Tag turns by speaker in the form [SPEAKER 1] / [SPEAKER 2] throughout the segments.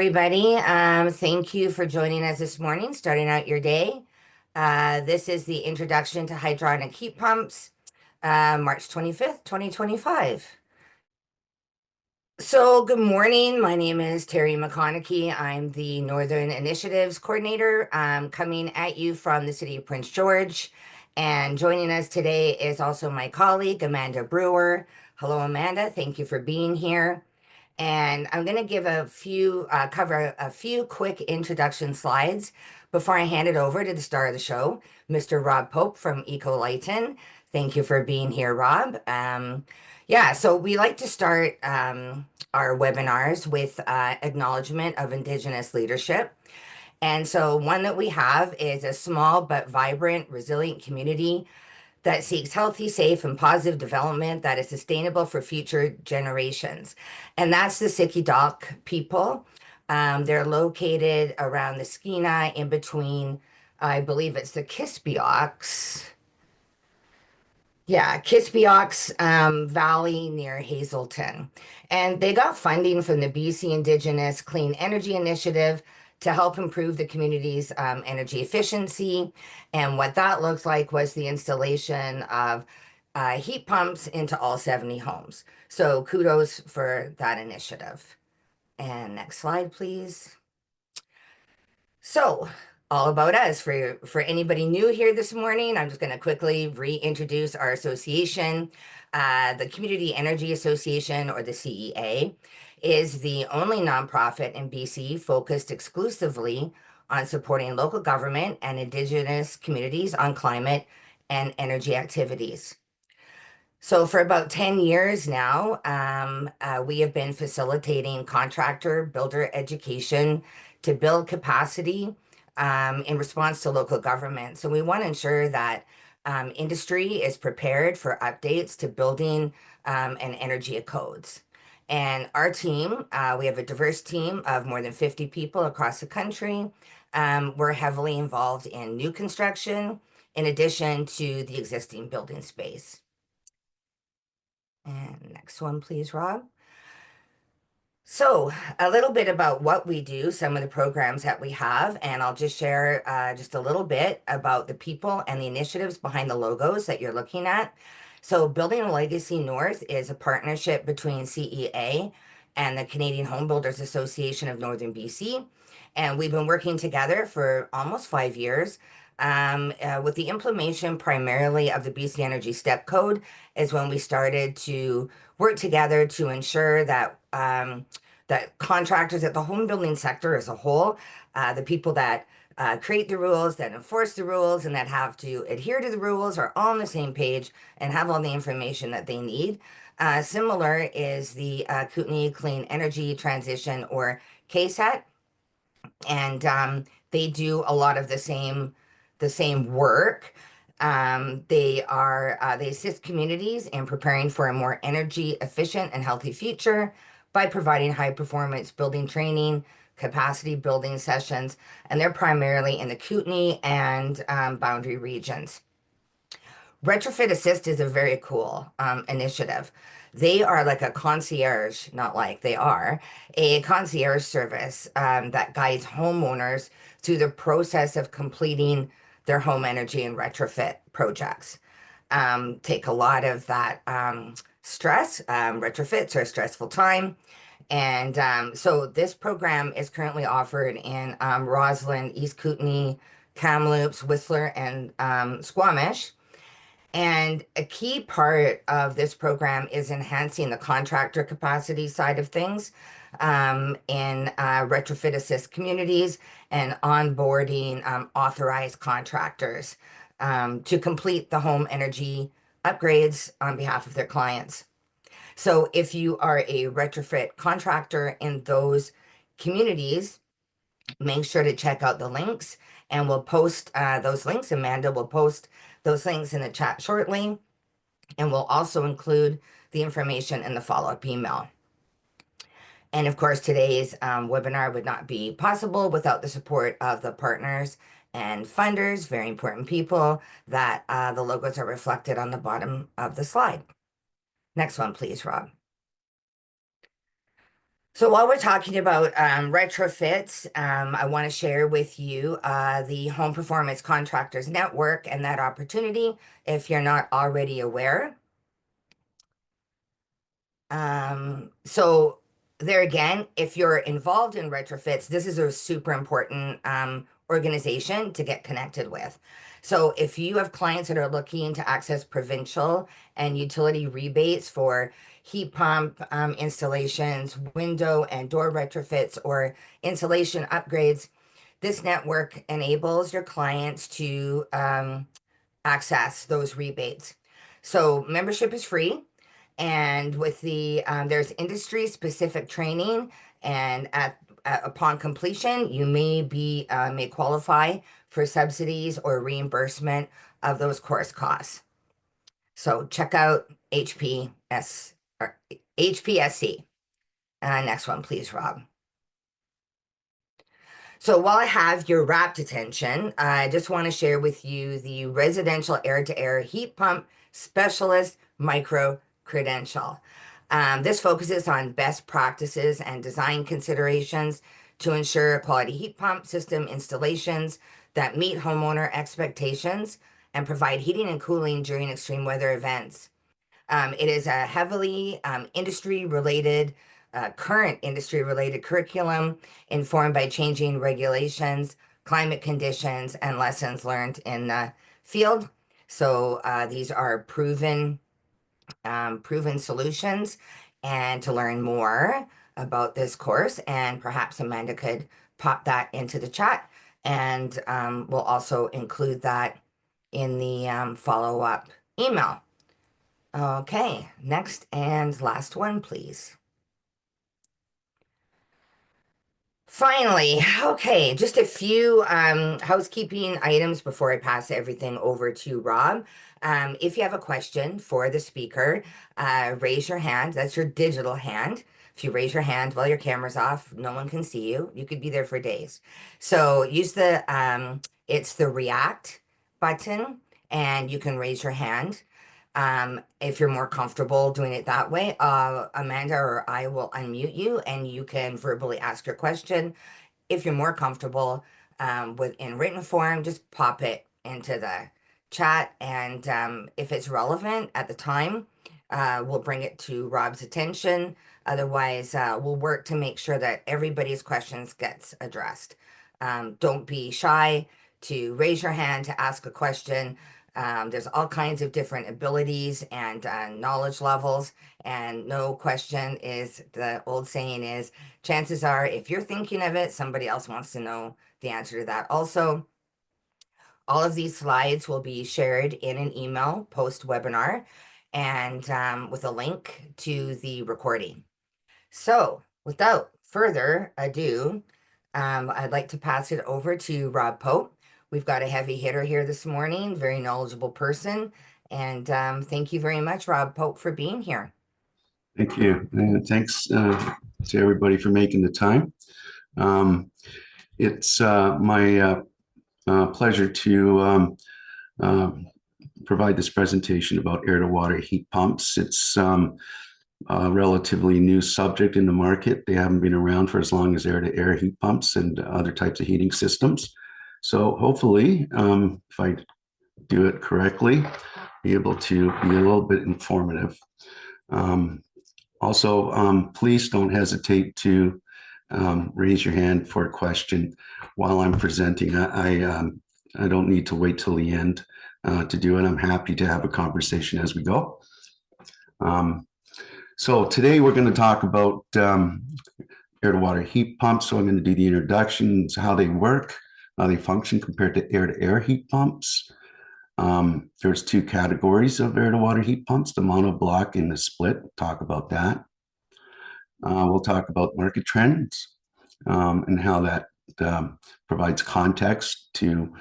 [SPEAKER 1] everybody. Thank you for joining us this morning, starting out your day. This is the introduction to hydronic heat pumps, March 25th, 2025. So, good morning. My name is Terry McConaughey. I'm the Northern Initiatives Coordinator, coming at you from the city of Prince George. And joining us today is also my colleague, Amanda Brewer. Hello, Amanda. Thank you for being here. And I'm going to cover a few quick introduction slides before I hand it over to the star of the show, Mr. Rob Pope from Ecolighten. Thank you for being here, Rob. Yeah, so we like to start our webinars with acknowledgement of Indigenous leadership. And so one that we have is a small but vibrant, resilient community that seeks healthy, safe, and positive development that is sustainable for future generations. And that's the Sikidok people. They're located around the Skeena in between, I believe it's the Kispioks. Yeah, Kispioks Valley near Hazelton. And they got funding from the BC Indigenous Clean Energy Initiative to help improve the community's energy efficiency. And what that looks like was the installation of heat pumps into all 70 homes. So kudos for that initiative. And next slide, please. So, all about us. For anybody new here this morning, I'm just going to quickly reintroduce our association. The Community Energy Association, or the CEA, is the only nonprofit in BC focused exclusively on supporting local government and Indigenous communities on climate and energy activities. So for about 10 years now, we have been facilitating contractor builder education to build capacity in response to local government. So we want to ensure that industry is prepared for updates to building and energy codes. And our team, we have a diverse team of more than 50 people across the country. We're heavily involved in new construction, in addition to the existing building space. And next one, please, Rob. So a little bit about what we do, some of the programs that we have, and I'll just share just a little bit about the people and the initiatives behind the logos that you're looking at. So Building a Legacy North is a partnership between CEA and the Canadian Home Builders Association of Northern BC. And we've been working together for almost 5 years with the implementation primarily of the BC Energy Step Code is when we started to work together to ensure that that contractors at the home building sector as a whole, the people that create the rules, that enforce the rules, and that have to adhere to the rules are all on the same page and have all the information that they need. Similar is the Kootenay Clean Energy Transition, or KSET, and they do a lot of the same work. They assist communities in preparing for a more energy efficient and healthy future by providing high performance building training, capacity building sessions, and they're primarily in the Kootenay and Boundary regions. Retrofit Assist is a very cool initiative. They are like a concierge, not like they are a concierge service that guides homeowners through the process of completing their home energy and retrofit projects. Take a lot of that stress. Retrofits are a stressful time. And so this program is currently offered in Roslyn, East Kootenay, Kamloops, Whistler, and Squamish. And a key part of this program is enhancing the contractor capacity side of things in retrofit assist communities and onboarding authorized contractors to complete the home energy upgrades on behalf of their clients. So if you are a retrofit contractor in those communities, make sure to check out the links, and we'll post those links. Amanda will post those links in the chat shortly, and we'll also include the information in the follow-up email. And of course, today's webinar would not be possible without the support of the partners and funders, very important people that the logos are reflected on the bottom of the slide. Next one, please, Rob. So while we're talking about retrofits, I want to share with you the Home Performance Contractors Network and that opportunity if you're not already aware. So there again, if you're involved in retrofits, this is a super important organization to get connected with. So if you have clients that are looking to access provincial and utility rebates for heat pump installations, window and door retrofits, or insulation upgrades, this network enables your clients to access those rebates. So membership is free, and with the there's industry specific training, and upon completion, you may qualify for subsidies or reimbursement of those course costs. So check out HPSC. Next one, please, Rob. So while I have your rapt attention, I just want to share with you the residential air-to-air heat pump specialist micro credential. This focuses on best practices and design considerations to ensure quality heat pump system installations that meet homeowner expectations and provide heating and cooling during extreme weather events. It is a heavily current industry related curriculum informed by changing regulations, climate conditions, and lessons learned in the field. So these are proven solutions. And to learn more about this course, and perhaps Amanda could pop that into the chat, and we'll also include that in the follow-up email. Okay, next and last one, please. Finally, okay, just a few housekeeping items before I pass everything over to Rob. If you have a question for the speaker, raise your hand. That's your digital hand. If you raise your hand while your camera's off, no one can see you. You could be there for days. So use it's the react button, and you can raise your hand. If you're more comfortable doing it that way, Amanda or I will unmute you and you can verbally ask your question. If you're more comfortable in written form, just pop it into the chat. And if it's relevant at the time, we'll bring it to Rob's attention. Otherwise, we'll work to make sure that everybody's questions gets addressed. Don't be shy to raise your hand to ask a question. There's all kinds of different abilities and knowledge levels, and no question is, the old saying is, chances are, if you're thinking of it, somebody else wants to know the answer to that. Also, all of these slides will be shared in an email post-webinar, and with a link to the recording. So, without further ado, I'd like to pass it over to Rob Pope. We've got a heavy hitter here this morning, very knowledgeable person. And thank you very much, Rob Pope, for being here.
[SPEAKER 2] Thank you. And thanks to everybody for making the time. It's my pleasure to provide this presentation about air-to-water heat pumps. It's a relatively new subject in the market. They haven't been around for as long as air-to-air heat pumps and other types of heating systems. So hopefully, if I do it correctly, be able to be a little bit informative. Also, please don't hesitate to raise your hand for a question while I'm presenting. I don't need to wait till the end to do it. I'm happy to have a conversation as we go. So today we're going to talk about air-to-water heat pumps. So I'm going to do the introductions, how they work, how they function compared to air-to-air heat pumps. There's two categories of air-to-water heat pumps, the monoblock and the split. We'll talk about that. We'll talk about market trends and how that provides context to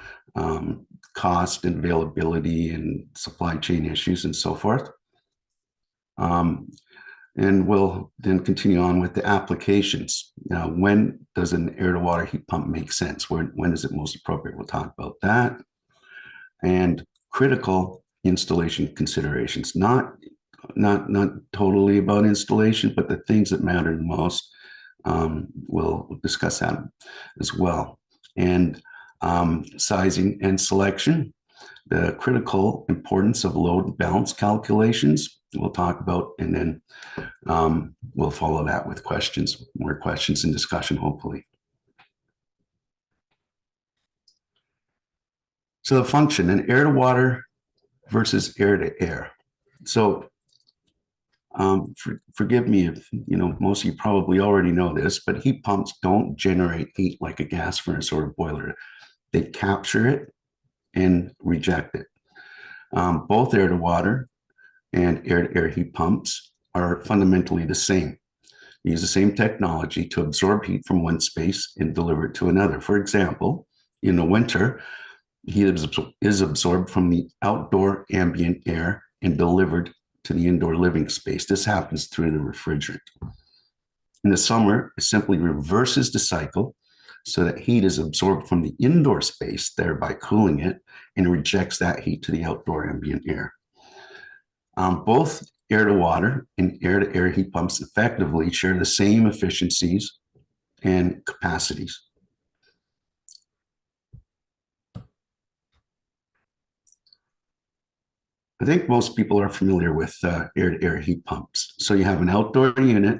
[SPEAKER 2] cost and availability and supply chain issues and so forth. And we'll then continue on with the applications. Now, when does an air-to-water heat pump make sense? When is it most appropriate? We'll talk about that. And critical installation considerations, not totally about installation, but the things that matter the most we'll discuss that as well. And sizing and selection, the critical importance of load balance calculations, we'll talk about, and then we'll follow that with questions, more questions and discussion, hopefully. So the function, an air to water versus air to air. So forgive me if, most of you probably already know this, but heat pumps don't generate heat like a gas furnace or a boiler. They capture it and reject it. Both air to water and air to air heat pumps are fundamentally the same. They use the same technology to absorb heat from one space and deliver it to another. For example, in the winter, heat is absorbed from the outdoor ambient air and delivered to the indoor living space. This happens through the refrigerant. In the summer, it simply reverses the cycle so that heat is absorbed from the indoor space, thereby cooling it, and rejects that heat to the outdoor ambient air. Both air to water and air to air heat pumps effectively share the same efficiencies and capacities. I think most people are familiar with air-to-air heat pumps. So you have an outdoor unit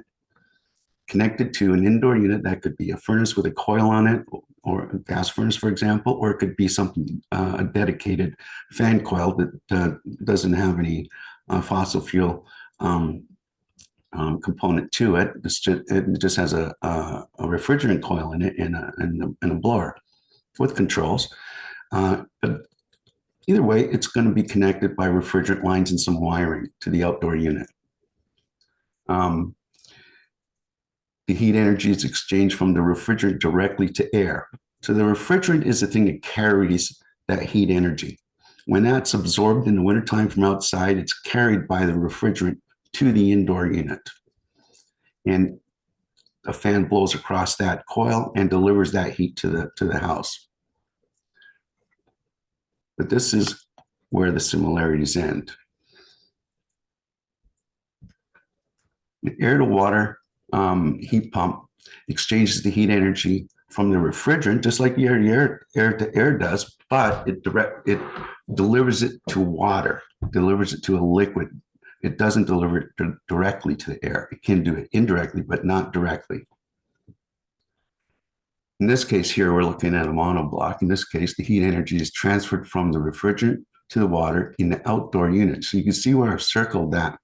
[SPEAKER 2] connected to an indoor unit. That could be a furnace with a coil on it, or a gas furnace, for example, or it could be something, a dedicated fan coil that doesn't have any fossil fuel component to it. It just has a refrigerant coil in it and a blower with controls. But either way, it's going to be connected by refrigerant lines and some wiring to the outdoor unit. The heat energy is exchanged from the refrigerant directly to air. So the refrigerant is the thing that carries that heat energy. When that's absorbed in the wintertime from outside, it's carried by the refrigerant to the indoor unit. And a fan blows across that coil and delivers that heat to the house. But this is where the similarities end. The air to water heat pump exchanges the heat energy from the refrigerant, just like the air to air does, but it delivers it to water, delivers it to a liquid. It doesn't deliver it directly to the air. It can do it indirectly, but not directly. In this case here, we're looking at a monoblock. In this case, the heat energy is transferred from the refrigerant to the water in the outdoor unit. So you can see where I've circled that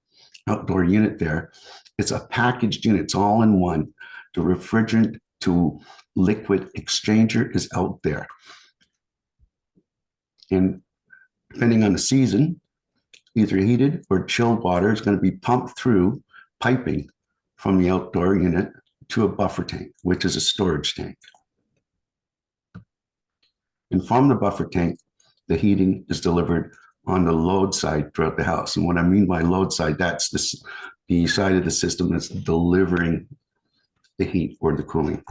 [SPEAKER 2] outdoor unit there. It's a packaged unit. It's all in one. The refrigerant to liquid exchanger is out there. And depending on the season, either heated or chilled water is going to be pumped through piping from the outdoor unit to a buffer tank, which is a storage tank. And from the buffer tank, the heating is delivered on the load side throughout the house. And what I mean by load side, that's the side of the system that's delivering the heat or the cooling.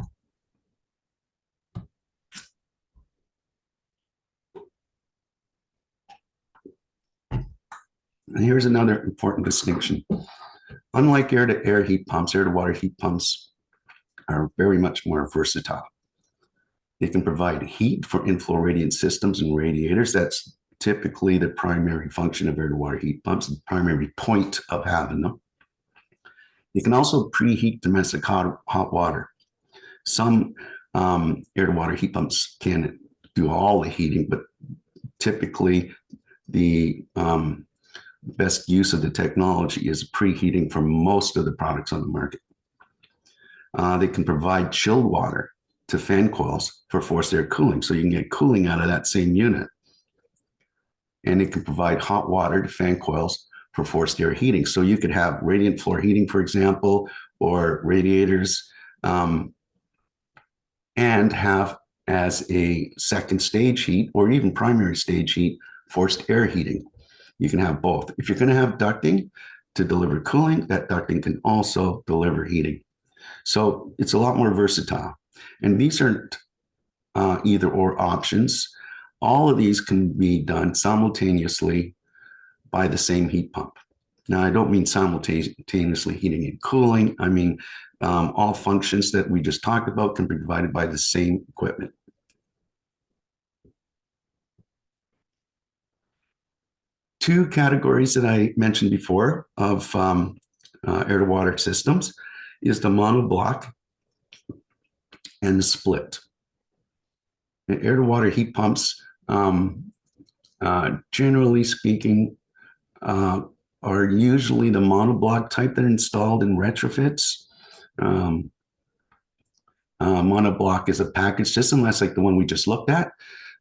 [SPEAKER 2] And here's another important distinction. Unlike air-to-air heat pumps, air-to-water heat pumps are very much more versatile. They can provide heat for inflow radiant systems and radiators. That's typically the primary function of air-to-water heat pumps, the primary point of having them. You can also preheat domestic hot water. Some air-to-water heat pumps can do all the heating, but typically the best use of the technology is preheating for most of the products on the market. They can provide chilled water to fan coils for forced air cooling, so you can get cooling out of that same unit. And it can provide hot water to fan coils for forced air heating. So you could have radiant floor heating, for example, or radiators, and have as a second stage heat or even primary stage heat, forced air heating. You can have both. If you're going to have ducting to deliver cooling, that ducting can also deliver heating. So it's a lot more versatile. And these aren't either or options. All of these can be done simultaneously by the same heat pump. Now, I don't mean simultaneously heating and cooling. I mean all functions that we just talked about can be provided by the same equipment. Two categories that I mentioned before of air to water systems is the monoblock and the split. And air to water heat pumps, generally speaking, are usually the monoblock type that are installed in retrofits. Monoblock is a package system. That's like the one we just looked at.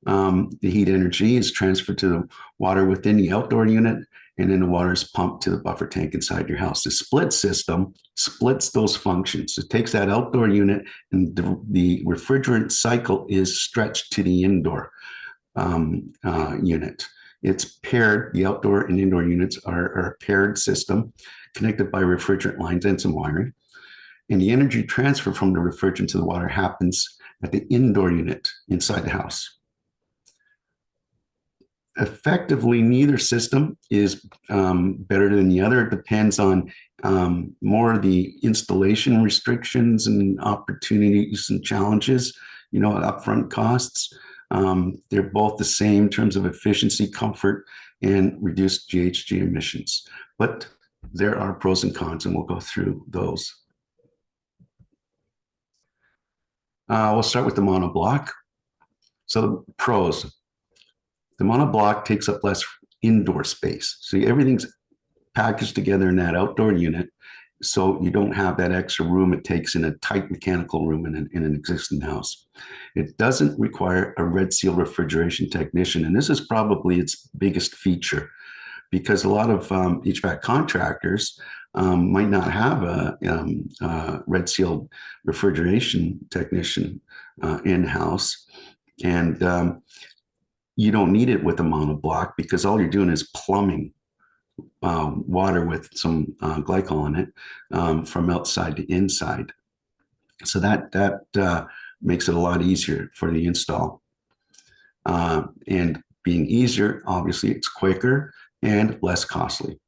[SPEAKER 2] The heat energy is transferred to the water within the outdoor unit, and then the water is pumped to the buffer tank inside your house. The split system splits those functions. It takes that outdoor unit, and the refrigerant cycle is stretched to the indoor unit. It's paired. The outdoor and indoor units are a paired system connected by refrigerant lines and some wiring. And the energy transfer from the refrigerant to the water happens at the indoor unit inside the house. Effectively, neither system is better than the other. It depends on more of the installation restrictions and opportunities and challenges, upfront costs. They're both the same in terms of efficiency, comfort, and reduced GHG emissions. But there are pros and cons, and we'll go through those. We'll start with the monoblock. So the pros. The monoblock takes up less indoor space. So everything's packaged together in that outdoor unit. So you don't have that extra room it takes in a tight mechanical room in an existing house. It doesn't require a red seal refrigeration technician. And this is probably its biggest feature, because a lot of HVAC contractors might not have a red seal refrigeration technician in-house. And you don't need it with a monoblock, because all you're doing is plumbing water with some glycol in it from outside to inside. So that makes it a lot easier for the install. And being easier, obviously, it's quicker and less costly.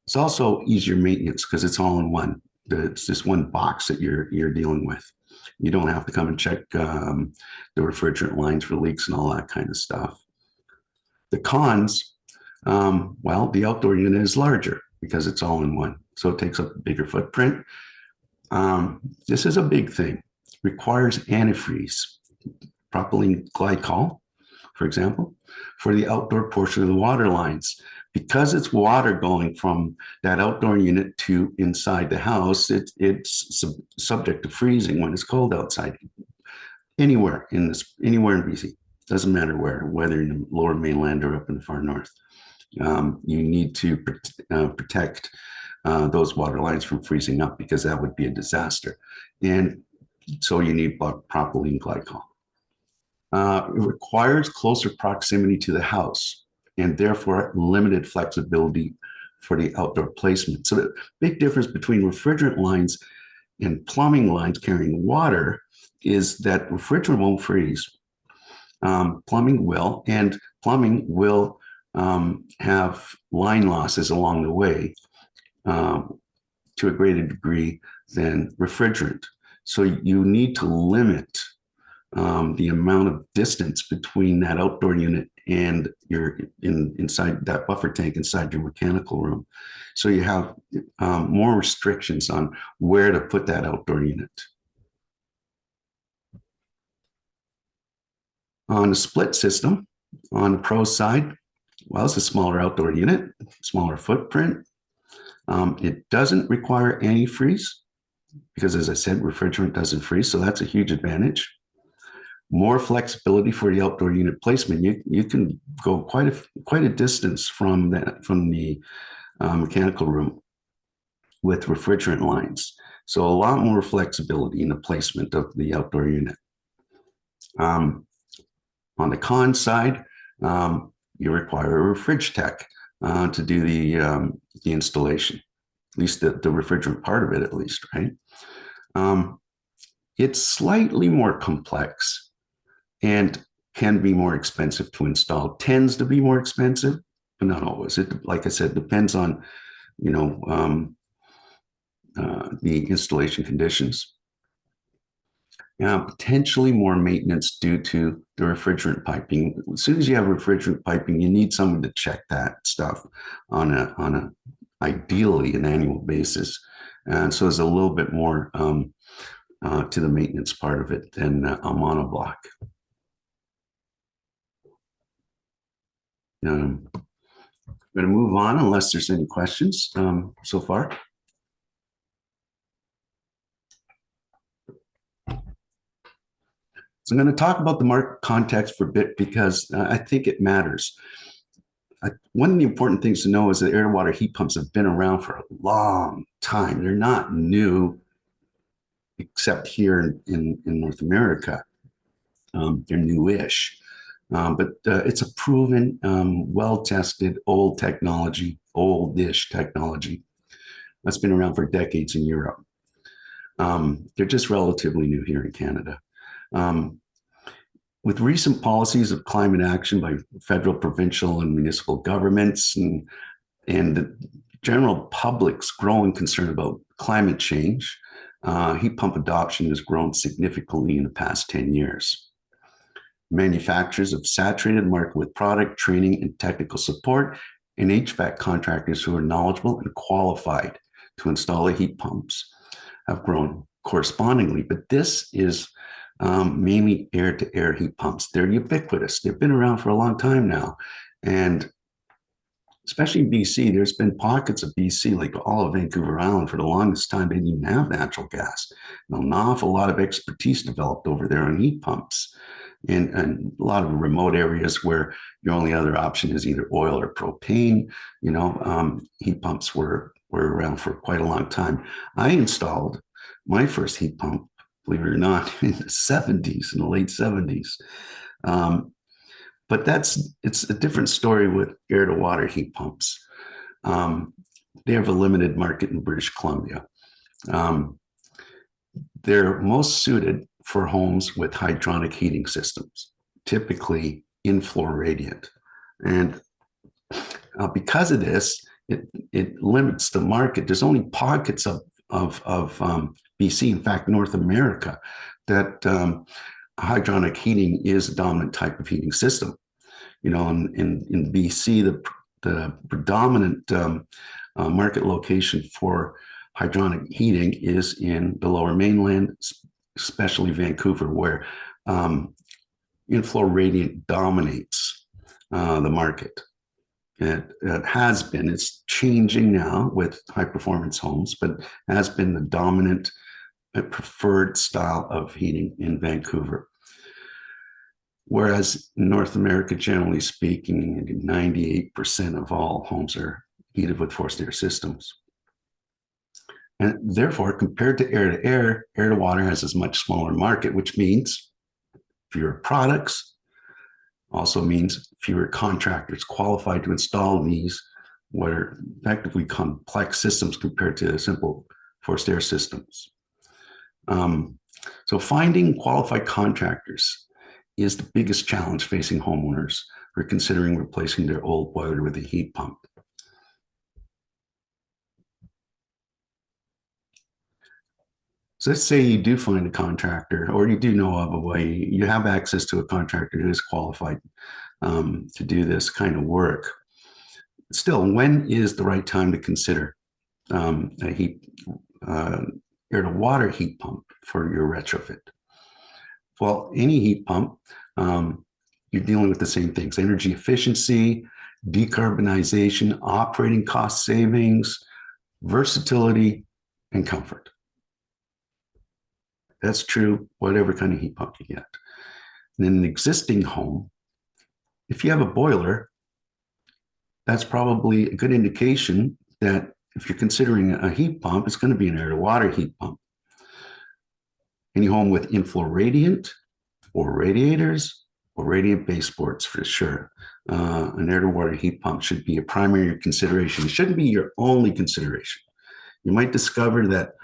[SPEAKER 2] It's also easier maintenance because it's all in one. It's just one box that you're dealing with. You don't have to come and check the refrigerant lines for leaks and all that kind of stuff. The cons, well, the outdoor unit is larger because it's all in one. So it takes up a bigger footprint. This is a big thing. Requires antifreeze, propylene glycol, for example, for the outdoor portion of the water lines. Because it's water going from that outdoor unit to inside the house, it's subject to freezing when it's cold outside. Anywhere in BC, doesn't matter where, whether in the lower mainland or up in the far north. You need to protect those water lines from freezing up, because that would be a disaster. And so you need propylene glycol. It requires closer proximity to the house, and therefore limited flexibility for the outdoor placement. So the big difference between refrigerant lines and plumbing lines carrying water is that refrigerant won't freeze. Plumbing will, and plumbing will have line losses along the way to a greater degree than refrigerant. So you need to limit the amount of distance between that outdoor unit and your inside that buffer tank inside your mechanical room. So you have more restrictions on where to put that outdoor unit. On the split system, on the pro side, well, it's a smaller outdoor unit, smaller footprint. It doesn't require antifreeze because, as I said, refrigerant doesn't freeze, so that's a huge advantage. More flexibility for the outdoor unit placement. You can go quite a distance from the mechanical room with refrigerant lines. So a lot more flexibility in the placement of the outdoor unit. On the con side, you require a fridge tech to do the installation, at least the refrigerant part of it, at least, right? It's slightly more complex and can be more expensive to install. Tends to be more expensive, but not always. It, like I said, depends on, the installation conditions. Potentially more maintenance due to the refrigerant piping. As soon as you have refrigerant piping, you need someone to check that stuff on a ideally an annual basis. And so there's a little bit more to the maintenance part of it than a monoblock. I'm going to move on unless there's any questions so far. So I'm going to talk about the market context for a bit because I think it matters. One of the important things to know is that air-to-water heat pumps have been around for a long time. They're not new, except here in North America. They're newish. But it's a proven, well-tested, old technology, oldish technology that's been around for decades in Europe. They're just relatively new here in Canada. With recent policies of climate action by federal, provincial, and municipal governments, and the general public's growing concern about climate change, heat pump adoption has grown significantly in the past 10 years. Manufacturers have saturated the market with product, training, and technical support, and HVAC contractors who are knowledgeable and qualified to install the heat pumps have grown correspondingly. But this is mainly air-to-air heat pumps. They're ubiquitous. They've been around for a long time now. And especially in BC, there's been pockets of BC, like all of Vancouver Island, for the longest time, they didn't even have natural gas. And an awful lot of expertise developed over there on heat pumps. And a lot of remote areas where your only other option is either oil or propane, heat pumps were around for quite a long time. I installed my first heat pump, believe it or not, in the 70s, in the late 70s. But it's a different story with air-to-water heat pumps. They have a limited market in British Columbia. They're most suited for homes with hydronic heating systems, typically in-floor radiant. And because of this, it limits the market. There's only pockets of BC, in fact, North America, that hydronic heating is a dominant type of heating system. In BC, the predominant market location for hydronic heating is in the Lower Mainland, especially Vancouver, where in-floor radiant dominates the market. It has been. It's changing now with high-performance homes, but has been the dominant preferred style of heating in Vancouver. Whereas in North America, generally speaking, 98% of all homes are heated with forced air systems. And therefore, compared to air-to-air, air-to-water has a much smaller market, which means fewer products, also means fewer contractors qualified to install these, what are effectively complex systems compared to simple forced air systems. So finding qualified contractors is the biggest challenge facing homeowners who are considering replacing their old boiler with a heat pump. So let's say you do find a contractor, or you do know of a way, you have access to a contractor who is qualified to do this kind of work. Still, when is the right time to consider a air-to-water heat pump for your retrofit? Well, any heat pump, you're dealing with the same things: energy efficiency, decarbonization, operating cost savings, versatility, and comfort. That's true, whatever kind of heat pump you get. And in an existing home, if you have a boiler, that's probably a good indication that if you're considering a heat pump, it's going to be an air-to-water heat pump. Any home with in-floor radiant or radiators or radiant baseboards, for sure. An air-to-water heat pump should be a primary consideration. It shouldn't be your only consideration. You might discover that,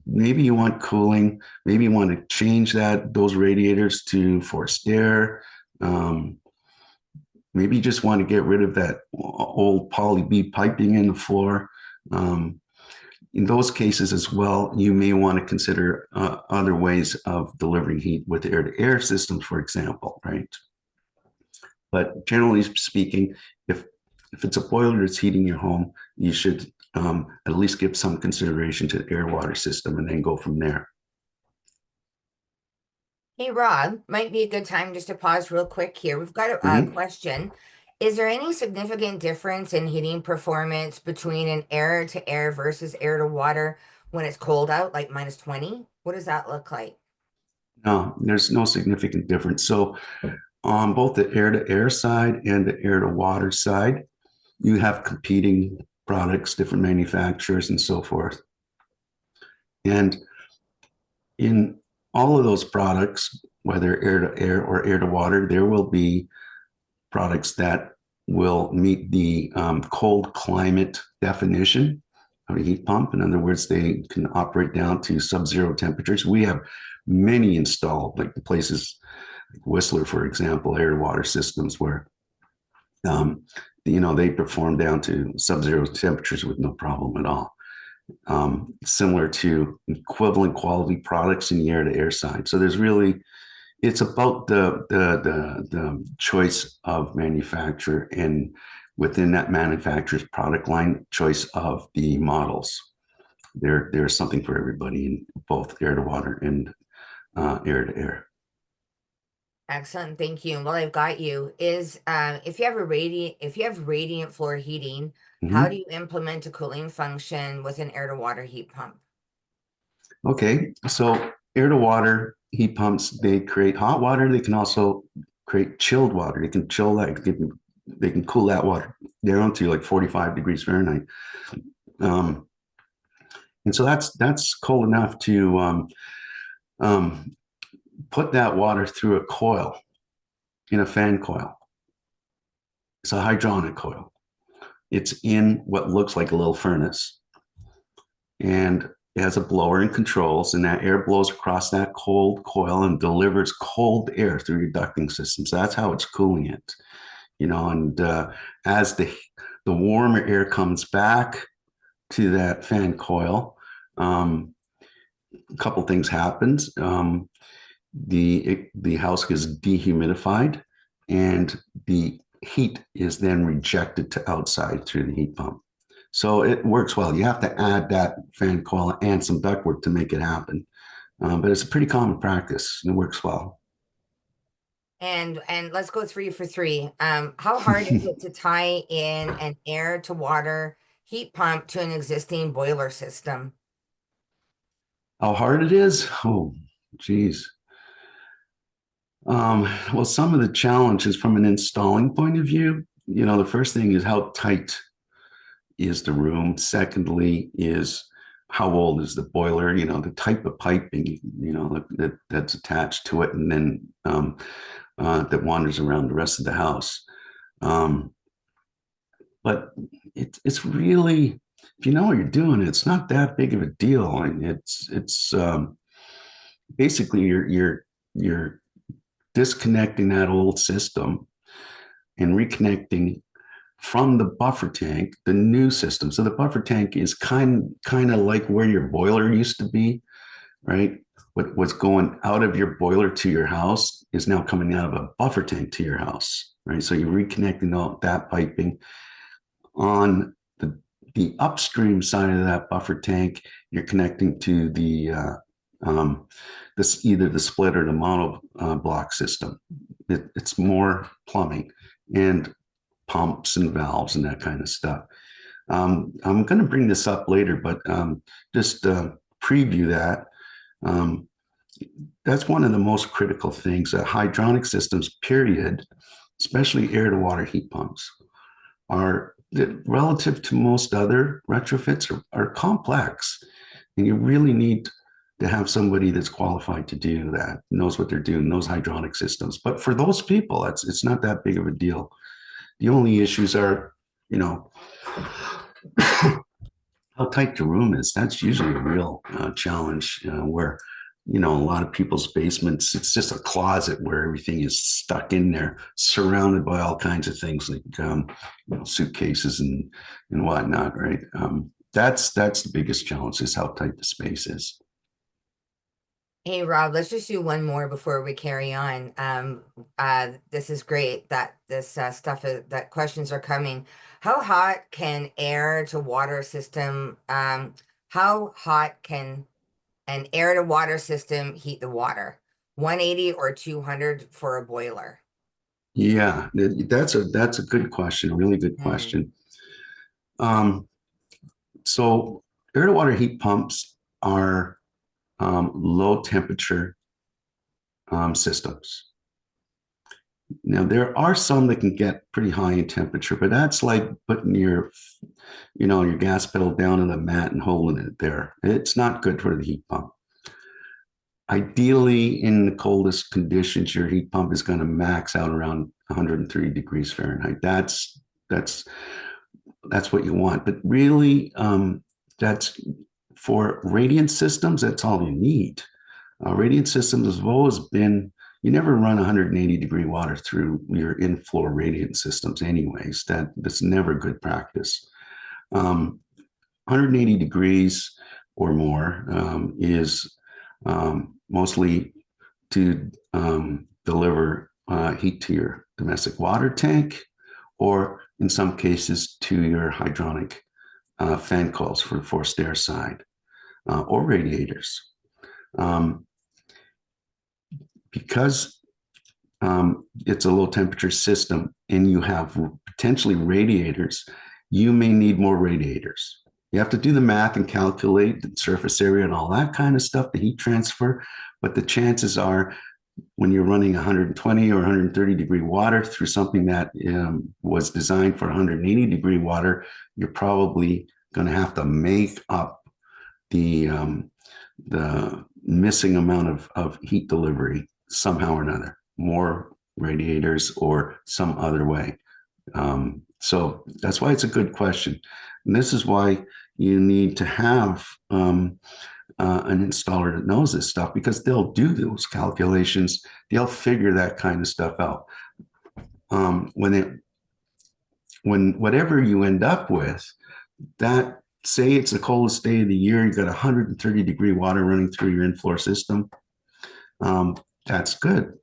[SPEAKER 2] maybe you want cooling, maybe you want to change those radiators to forced air. Maybe you just want to get rid of that old poly B piping in the floor. in those cases as well, you may want to consider other ways of delivering heat with air-to-air systems, for example, right? But generally speaking, if it's a boiler that's heating your home, you should at least give some consideration to the air-water system and then go from there.
[SPEAKER 1] Hey, Rob, might be a good time just to pause real quick here. We've got a
[SPEAKER 2] Mhm.
[SPEAKER 1] question. Is there any significant difference in heating performance between an air to air versus air to water when it's cold out, like -20? What does that look like?
[SPEAKER 2] No, there's no significant difference. So on both the air-to-air side and the air-to-water side, you have competing products, different manufacturers, and so forth. And in all of those products, whether air to air or air to water, there will be products that will meet the cold climate definition of a heat pump. In other words, they can operate down to sub-zero temperatures. We have many installed, like the places like Whistler, for example, air to water systems where they perform down to sub-zero temperatures with no problem at all. Similar to equivalent quality products in the air-to-air side. So it's about the choice of manufacturer, and within that manufacturer's product line, choice of the models. There's something for everybody in both air to water and air to air.
[SPEAKER 1] Excellent, thank you. And while I've got you, is if you have radiant floor heating, how do
[SPEAKER 2] Mhm.
[SPEAKER 1] you implement a cooling function with an air to water heat pump?
[SPEAKER 2] Okay, so air to water heat pumps, they create hot water. They can also create chilled water. They can chill that. They can cool that water down to like 45 degrees Fahrenheit. Um, and so that's cold enough to um, put that water through a coil in a fan coil. It's a hydronic coil. It's in what looks like a little furnace, and it has a blower and controls, and that air blows across that cold coil and delivers cold air through your ducting system. So that's how it's cooling it, And as the warmer air comes back to that fan coil, a couple things happens. The house gets dehumidified, and the heat is then rejected to outside through the heat pump. So it works well. You have to add that fan coil and some ductwork to make it happen. But it's a pretty common practice and it works well.
[SPEAKER 1] And let's go 3 for 3. How hard is it to tie in an air to water heat pump to an existing boiler system?
[SPEAKER 2] How hard it is? Oh, geez. Well, some of the challenges from an installing point of view, the first thing is how tight is the room. Secondly, is how old is the boiler? The type of piping, that's attached to it, and then that wanders around the rest of the house. But it's really, if you know what you're doing, it's not that big of a deal. I mean, it's basically you're disconnecting that old system and reconnecting from the buffer tank the new system. So the buffer tank is kind of like where your boiler used to be, right? What's going out of your boiler to your house is now coming out of a buffer tank to your house, right? So you're reconnecting all that piping on the upstream side of that buffer tank. You're connecting to this either the split or the monoblock system. It's more plumbing and pumps and valves and that kind of stuff. I'm going to bring this up later, but just preview that. That's one of the most critical things. Hydronic systems, period, especially air to water heat pumps, are relative to most other retrofits are complex, and you really need to have somebody that's qualified to do that, knows what they're doing, knows hydronic systems. But for those people, it's not that big of a deal. The only issues are, how tight the room is. That's usually a real challenge where, a lot of people's basements, it's just a closet where everything is stuck in there, surrounded by all kinds of things like suitcases and whatnot, right? That's the biggest challenge is how tight the space is.
[SPEAKER 1] Hey Rob, let's just do one more before we carry on. This is great that this stuff is, that questions are coming. How hot can air to water system, how hot can an air to water system heat the water? 180 or 200 for a boiler?
[SPEAKER 2] Yeah, that's a good question, a really good
[SPEAKER 1] Mm,
[SPEAKER 2] question. Um, so air to water heat pumps are low temperature systems. Now there are some that can get pretty high in temperature, but that's like putting your gas pedal down in the mat and holding it there. It's not good for the heat pump. Ideally, in the coldest conditions, your heat pump is going to max out around 103 degrees Fahrenheit. That's that's what you want. But really, that's for radiant systems. That's all you need. Radiant systems has always been. You never run 180-degree water through your in-floor radiant systems, anyways. That's never good practice. 180 degrees or more is mostly to deliver heat to your domestic water tank, or in some cases to your hydronic fan coils for the forced air side, or radiators. Um, because it's a low temperature system and you have potentially radiators, you may need more radiators. You have to do the math and calculate the surface area and all that kind of stuff, the heat transfer. But the chances are when you're running 120 or 130-degree water through something that was designed for 180-degree water, you're probably going to have to make up the missing amount of heat delivery somehow or another, more radiators or some other way. So that's why it's a good question. And this is why you need to have an installer that knows this stuff, because they'll do those calculations. They'll figure that kind of stuff out. When whatever you end up with, that say it's the coldest day of the year, you got 130-degree water running through your in-floor system. That's good.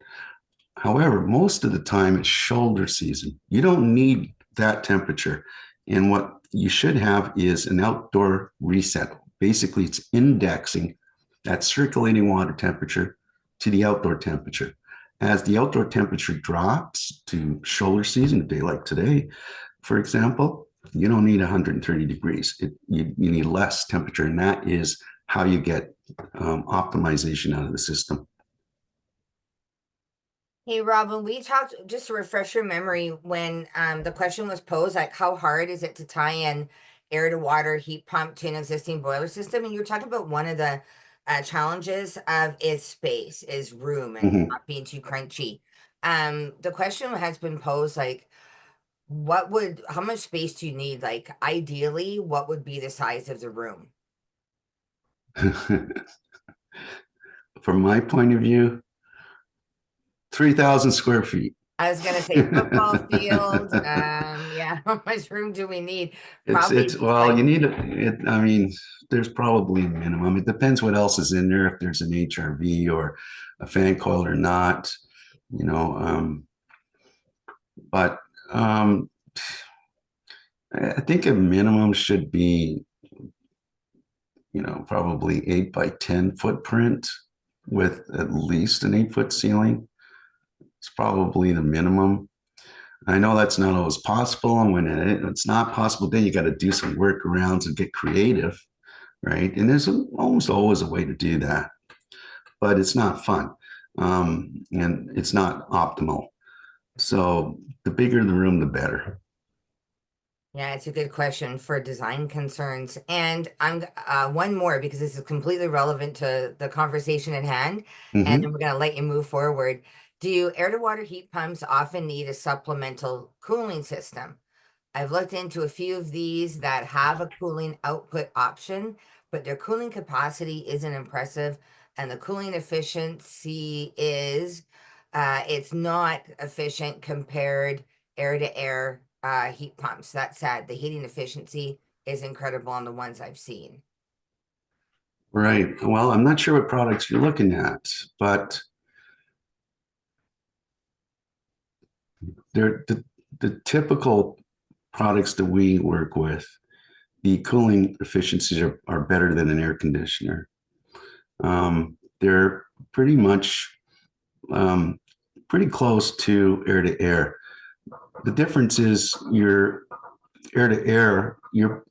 [SPEAKER 2] However, most of the time it's shoulder season. You don't need that temperature. And what you should have is an outdoor reset. Basically, it's indexing that circulating water temperature to the outdoor temperature. As the outdoor temperature drops to shoulder season, a day like today, for example, you don't need 130 degrees. You need less temperature, and that is how you get optimization out of the system.
[SPEAKER 1] Hey Robin, we talked, just to refresh your memory, when the question was posed, like how hard is it to tie in air to water heat pump to an existing boiler system? And you were talking about one of the challenges of its space, is room and
[SPEAKER 2] Mm-hmm.
[SPEAKER 1] not being too crunchy. The question has been posed like, how much space do you need? Like ideally, what would be the size of the room?
[SPEAKER 2] From my point of view, 3,000 square feet.
[SPEAKER 1] I was gonna say football field. Yeah, how much room do we need? Probably
[SPEAKER 2] It's
[SPEAKER 1] just
[SPEAKER 2] well,
[SPEAKER 1] like,
[SPEAKER 2] you need it. I mean, there's probably a minimum. It depends what else is in there. If there's an HRV or a fan coil or not, you know. But um, I think a minimum should be, probably 8 by 10 footprint with at least an 8 foot ceiling. It's probably the minimum. I know that's not always possible. And when it's not possible, then you got to do some workarounds and get creative, right? And there's almost always a way to do that, but it's not fun, and it's not optimal. So the bigger the room, the better.
[SPEAKER 1] yeah, it's a good question for design concerns. And I'm one more because this is completely relevant to the conversation at hand, and then
[SPEAKER 2] Mm-hmm.
[SPEAKER 1] we're gonna let you move forward. Do air to water heat pumps often need a supplemental cooling system? I've looked into a few of these that have a cooling output option, but their cooling capacity isn't impressive, and the cooling efficiency is it's not efficient compared air to air heat pumps. That said, the heating efficiency is incredible on the ones I've seen.
[SPEAKER 2] Right. Well, I'm not sure what products you're looking at, but they're the typical products that we work with. The cooling efficiencies are better than an air conditioner. They're pretty much pretty close to air. The difference is your air to air, you're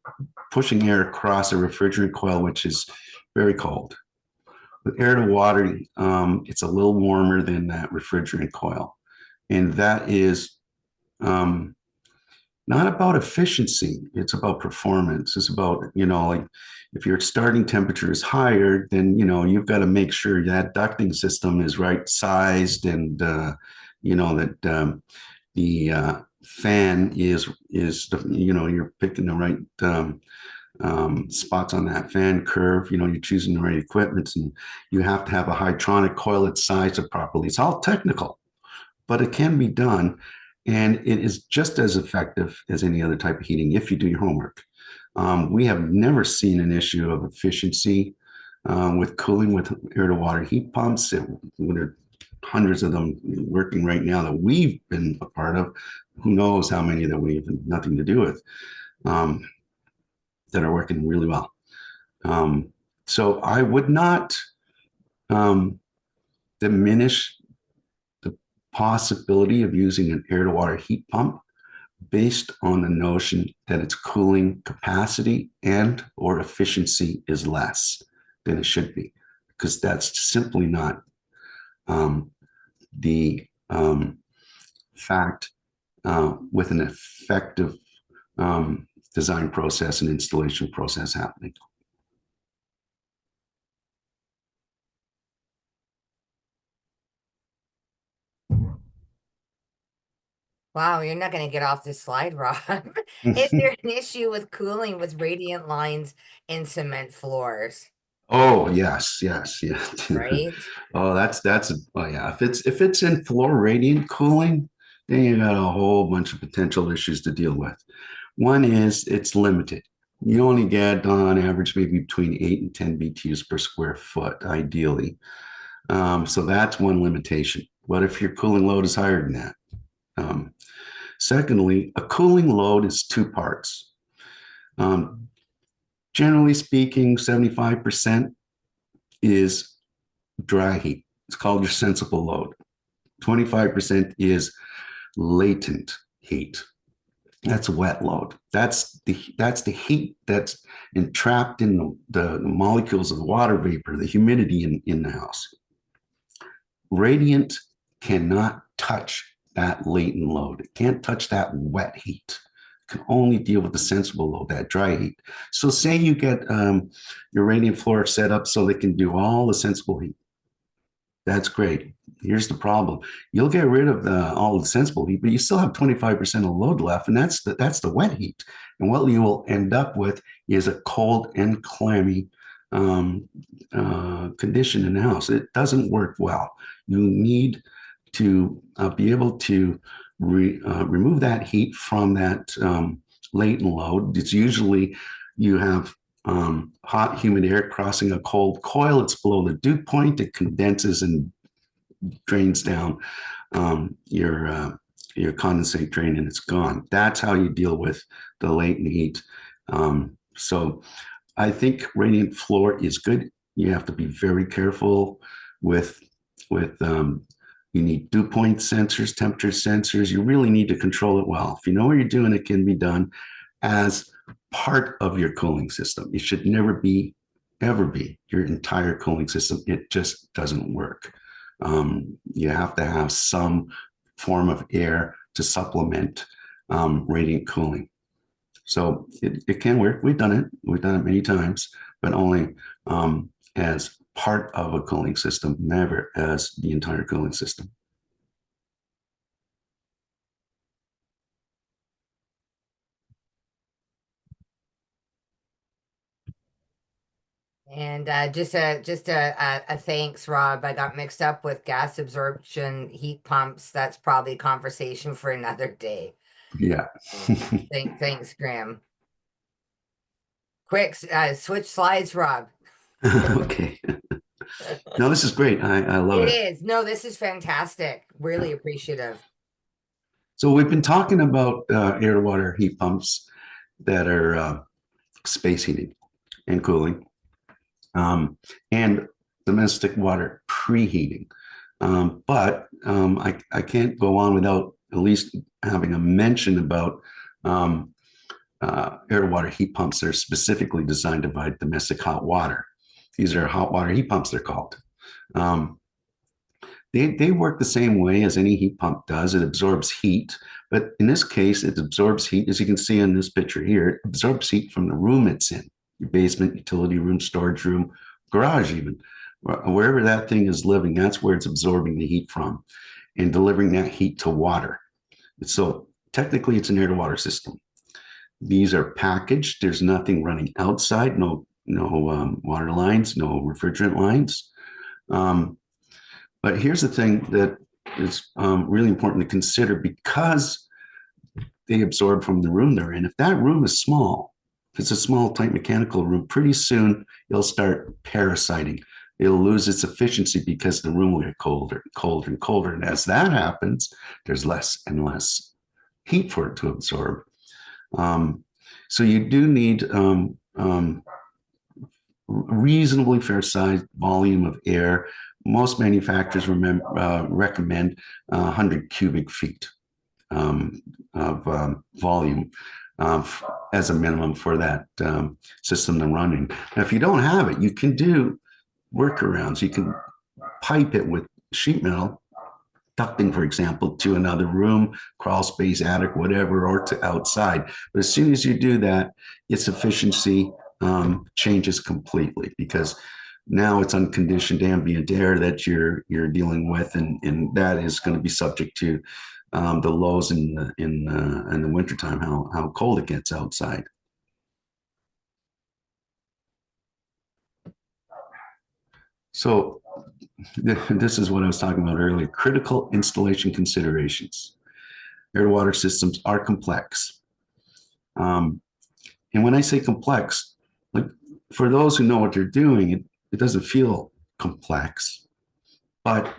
[SPEAKER 2] pushing air across a refrigerant coil, which is very cold. With air to water, it's a little warmer than that refrigerant coil. And that is not about efficiency, it's about performance. It's about, like if your starting temperature is higher, then, you've got to make sure that ducting system is right sized and, that the fan is you're picking the right spots on that fan curve. You're choosing the right equipment, and you have to have a hydronic coil that's sized properly. It's all technical, but it can be done, and it is just as effective as any other type of heating if you do your homework. We have never seen an issue of efficiency with cooling with air to water heat pumps. There are hundreds of them working right now that we've been a part of. Who knows how many that we have nothing to do with, that are working really well. So I would not diminish the possibility of using an air to water heat pump based on the notion that its cooling capacity and or efficiency is less than it should be, because that's simply not the fact with an effective design process and installation process happening.
[SPEAKER 1] Wow, you're not going to get off this slide, Rob. Is there an issue with cooling with radiant lines in cement floors?
[SPEAKER 2] Oh, yes.
[SPEAKER 1] Right?
[SPEAKER 2] Oh, oh yeah. If it's in floor radiant cooling, then you got a whole bunch of potential issues to deal with. One is it's limited. You only get on average maybe between 8 and 10 BTUs per square foot, ideally. So that's one limitation. What if your cooling load is higher than that? Secondly, a cooling load is two parts. Generally speaking, 75% is dry heat. It's called your sensible load. 25% is latent heat. That's wet load. That's the heat that's entrapped in the molecules of water vapor, the humidity in the house. Radiant cannot touch that latent load. It can't touch that wet heat. It can only deal with the sensible load, that dry heat. So say you get your radiant floor set up so they can do all the sensible heat. That's great. Here's the problem. You'll get rid of all the sensible heat, but you still have 25% of load left, and that's the wet heat. And what you will end up with is a cold and clammy condition in the house. It doesn't work well. You need to be able to remove that heat from that latent load. It's usually you have hot, humid air crossing a cold coil. It's below the dew point. It condenses and drains down your condensate drain, and it's gone. That's how you deal with the latent heat. So I think radiant floor is good. You have to be very careful with you need dew point sensors, temperature sensors. You really need to control it well. If you know what you're doing, it can be done as part of your cooling system. It should never ever be your entire cooling system. It just doesn't work. You have to have some form of air to supplement radiant cooling. So it can work. We've done it many times, but only as part of a cooling system, never as the entire cooling system.
[SPEAKER 1] And just a thanks, Rob. I got mixed up with gas absorption heat pumps. That's probably a conversation for another day.
[SPEAKER 2] Yeah.
[SPEAKER 1] Thanks, Graham. Quick, switch slides, Rob.
[SPEAKER 2] Okay. No, this is great. I love
[SPEAKER 1] It
[SPEAKER 2] it.
[SPEAKER 1] is. No, this is fantastic. Really appreciative.
[SPEAKER 2] So we've been talking about air to water heat pumps that are space heating and cooling, and domestic water preheating. I can't go on without at least having a mention about air to water heat pumps that are specifically designed to provide domestic hot water. These are hot water heat pumps, they're called. They work the same way as any heat pump does. It absorbs heat, but in this case, it absorbs heat, as you can see in this picture here, it absorbs heat from the room it's in, your basement, utility room, storage room, garage even. Wherever that thing is living, that's where it's absorbing the heat from and delivering that heat to water. So technically, it's an air to water system. These are packaged. There's nothing running outside, no water lines, no refrigerant lines. But here's the thing that is really important to consider, because they absorb from the room they're in. If that room is small, if it's a small, tight mechanical room, pretty soon it'll start parasiting. It'll lose its efficiency because the room will get colder, colder, and colder. And as that happens, there's less and less heat for it to absorb. So you do need reasonably fair sized volume of air. Most manufacturers recommend 100 cubic feet of volume as a minimum for that system to run in. Now, if you don't have it, you can do workarounds. You can pipe it with sheet metal, ducting, for example, to another room, crawl space, attic, whatever, or to outside. But as soon as you do that, its efficiency changes completely, because now it's unconditioned ambient air that you're dealing with, and that is going to be subject to the lows in the wintertime, how cold it gets outside. So this is what I was talking about earlier: critical installation considerations. Air to water systems are complex, and when I say complex, like, for those who know what they're doing, it doesn't feel complex, but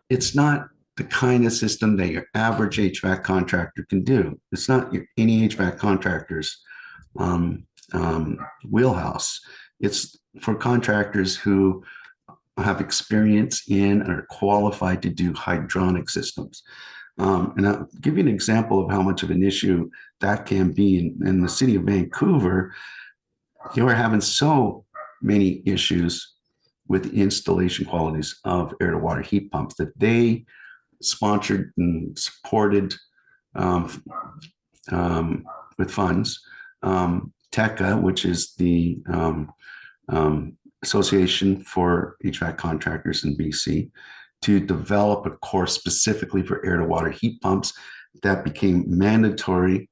[SPEAKER 2] it's not the kind of system that your average HVAC contractor can do. It's not any HVAC contractor's wheelhouse. It's for contractors who have experience in and are qualified to do hydronic systems. And I'll give you an example of how much of an issue that can be. In the city of Vancouver, you are having so many issues with the installation qualities of air to water heat pumps that they sponsored and supported with funds TECA, which is the Association for HVAC Contractors in BC, to develop a course specifically for air to water heat pumps that became mandatory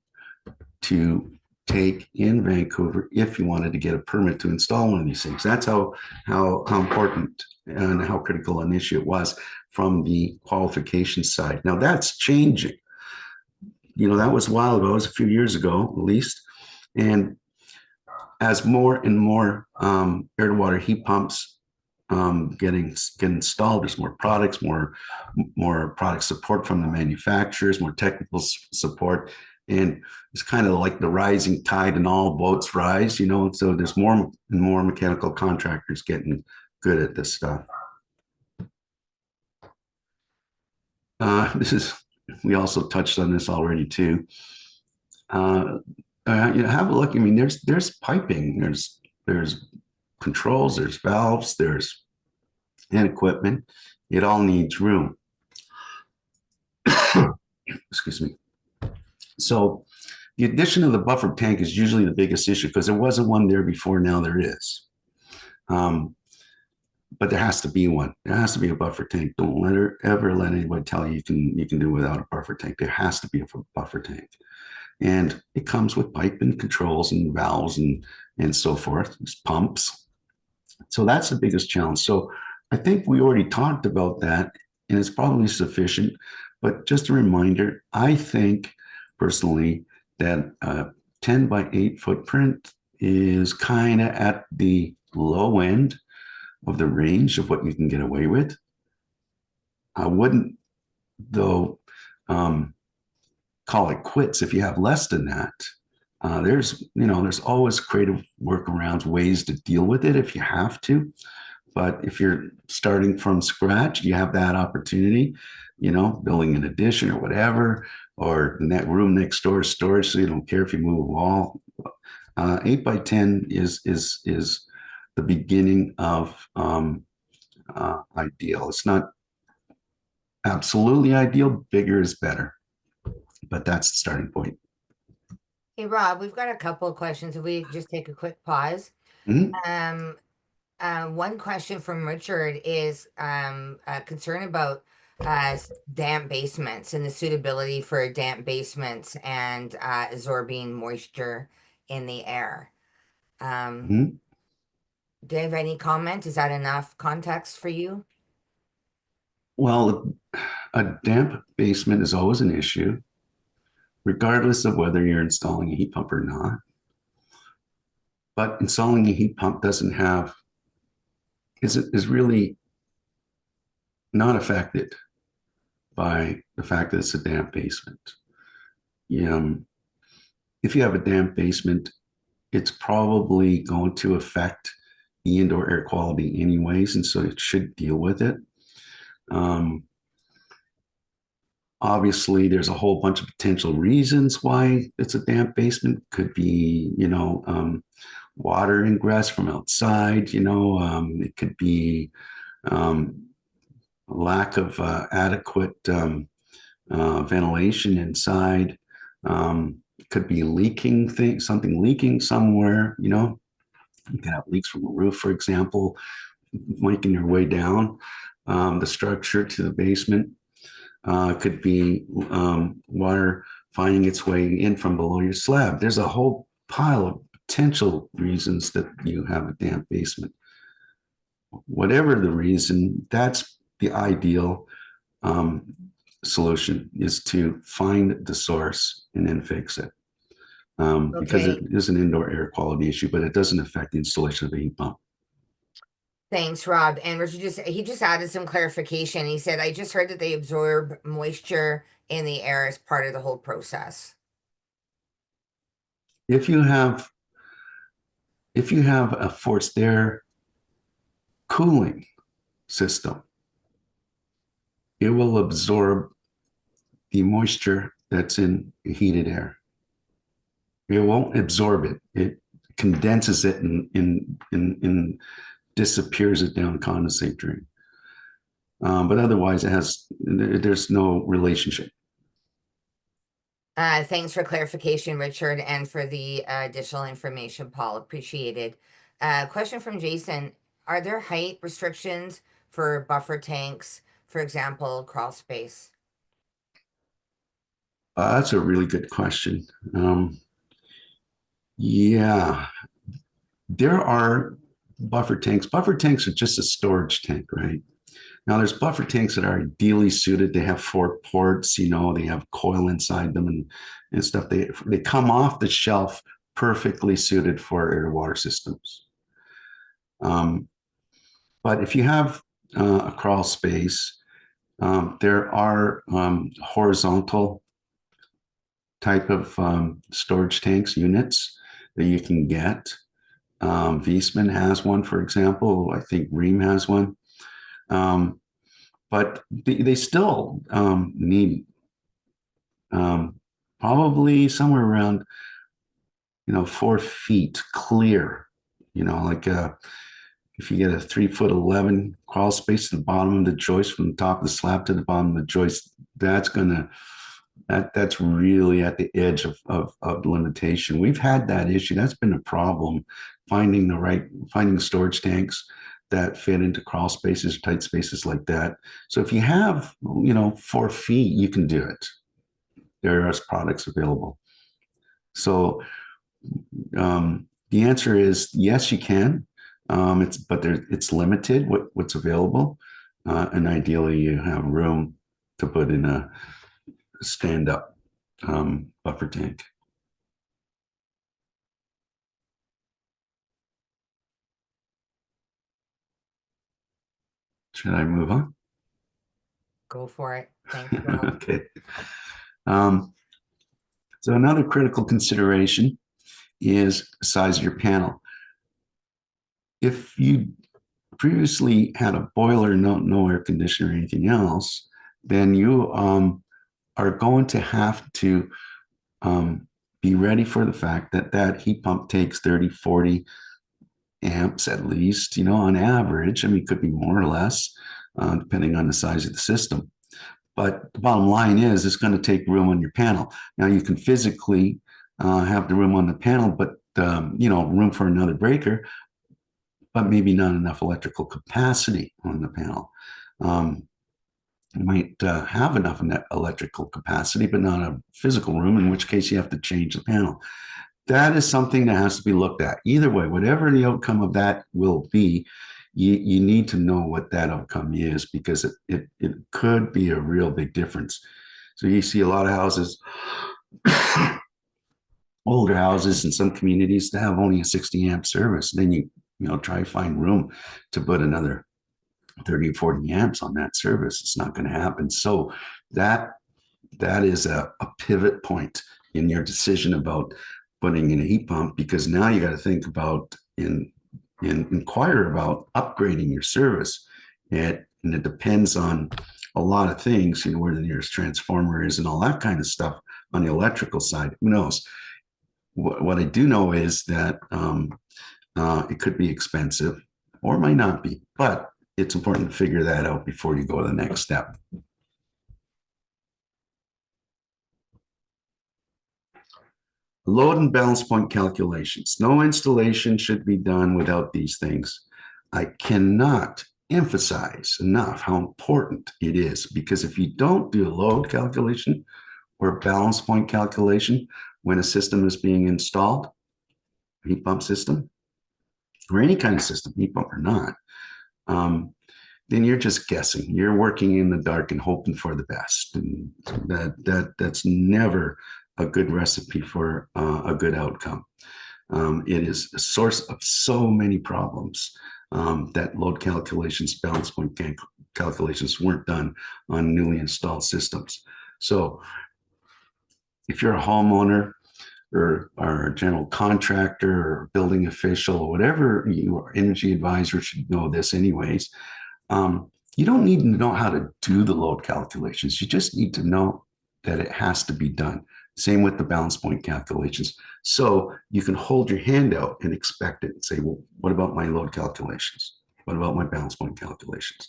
[SPEAKER 2] to take in Vancouver if you wanted to get a permit to install one of these things. That's how important and how critical an issue it was from the qualification side. Now that's changing. That was a while ago. It was a few years ago, at least. And as more and more air to water heat pumps get installed, there's more products, more product support from the manufacturers, more technical support. And it's kind of like the rising tide and all boats rise, so there's more and more mechanical contractors getting good at this stuff. We also touched on this already too. Have a look. I mean, there's piping, there's controls, there's valves, and equipment. It all needs room. Excuse me. So the addition of the buffer tank is usually the biggest issue, because there wasn't one there before. Now there is. But there has to be one. There has to be a buffer tank. Don't ever let anybody tell you you can do without a buffer tank. There has to be a buffer tank. And it comes with pipe and controls and valves and so forth. There's pumps. So that's the biggest challenge. So I think we already talked about that, and it's probably sufficient. But just a reminder, I think personally that a 10 by 8 footprint is kind of at the low end of the range of what you can get away with. I wouldn't, though, call it quits if you have less than that. There's always creative workarounds, ways to deal with it if you have to. But if you're starting from scratch, you have that opportunity, building an addition or whatever, or that room next door is storage, so you don't care if you move a wall. 8x10 is the beginning of ideal. It's not absolutely ideal. Bigger is better, but that's the starting point.
[SPEAKER 1] Hey, Rob, we've got a couple of questions. If we just take a quick pause.
[SPEAKER 2] Mhm.
[SPEAKER 1] Um, one question from Richard is concern about damp basements and the suitability for damp basements and absorbing moisture in the air.
[SPEAKER 2] Mhm.
[SPEAKER 1] Do you have any comment? Is that enough context for you?
[SPEAKER 2] Well, a damp basement is always an issue, regardless of whether you're installing a heat pump or not. But installing a heat pump is really not affected by the fact that it's a damp basement. If you have a damp basement, it's probably going to affect the indoor air quality anyways, and so it should deal with it. Um, Obviously, there's a whole bunch of potential reasons why it's a damp basement. Could be, water ingress from outside. It could be um, lack of adequate ventilation inside. It could be something leaking somewhere. You can have leaks from a roof, for example, making your way down the structure to the basement. Could be water finding its way in from below your slab. There's a whole pile of potential reasons that you have a damp basement. Whatever the reason, that's the ideal solution, is to find the source and then fix it. Because it
[SPEAKER 1] Okay.
[SPEAKER 2] is an indoor air quality issue, but it doesn't affect the installation of the heat pump.
[SPEAKER 1] Thanks, Rob. And Richard he just added some clarification. He said, I just heard that they absorb moisture in the air as part of the whole process.
[SPEAKER 2] If you have a forced air cooling system, it will absorb the moisture that's in heated air. It won't absorb it. It condenses it and disappears it down condensate drain. But otherwise, there's no relationship.
[SPEAKER 1] Thanks for clarification, Richard, and for the additional information, Paul. Appreciated. Question from Jason. Are there height restrictions for buffer tanks, for example, crawl space?
[SPEAKER 2] That's a really good question. Yeah, there are buffer tanks. Buffer tanks are just a storage tank, right? Now, there's buffer tanks that are ideally suited. They have 4 ports, they have coil inside them and stuff. They come off the shelf perfectly suited for air to water systems. But if you have a crawl space, there are horizontal type of storage tanks units that you can get. Viessmann has one, for example. I think Rheem has one. But they still need probably somewhere around 4 feet clear. Like if you get a 3'11" crawl space to the bottom of the joist, from the top of the slab to the bottom of the joist, that's really at the edge of limitation. We've had that issue. That's been a problem, finding storage tanks that fit into crawl spaces, tight spaces like that. So if you have, 4 feet, you can do it. There are products available. So the answer is yes, you can. It's limited what's available, and ideally you have room to put in a stand-up buffer tank. Should I move on?
[SPEAKER 1] Go for it. Thanks, Rob.
[SPEAKER 2] Okay. So another critical consideration is the size of your panel. If you previously had a boiler, no air conditioner or anything else, then you are going to have to be ready for the fact that that heat pump takes 30, 40 amps at least, on average. I mean, it could be more or less, depending on the size of the system. But the bottom line is it's going to take room on your panel. Now, you can physically have the room on the panel, but, room for another breaker, but maybe not enough electrical capacity on the panel. You might have enough electrical capacity, but not a physical room, in which case you have to change the panel. That is something that has to be looked at. Either way, whatever the outcome of that will be, you need to know what that outcome is, because it could be a real big difference. So you see a lot of houses, older houses in some communities that have only a 60 amp service. Then you try to find room to put another 30 or 40 amps on that service. It's not going to happen. So that is a pivot point in your decision about putting in a heat pump, because now you got to think about inquire about upgrading your service. And it depends on a lot of things, where the nearest transformer is and all that kind of stuff on the electrical side. Who knows? What I do know is that it could be expensive or might not be, but it's important to figure that out before you go to the next step. Load and balance point calculations. No installation should be done without these things. I cannot emphasize enough how important it is, because if you don't do a load calculation or balance point calculation when a system is being installed, heat pump system, or any kind of system, heat pump or not, then you're just guessing. You're working in the dark and hoping for the best. And that's never a good recipe for a good outcome. It is a source of so many problems that load calculations, balance point calculations weren't done on newly installed systems. So if you're a homeowner or a general contractor or building official or whatever, your energy advisor should know this anyways. You don't need to know how to do the load calculations. You just need to know that it has to be done. Same with the balance point calculations. So you can hold your hand out and expect it and say, well, what about my load calculations? What about my balance point calculations?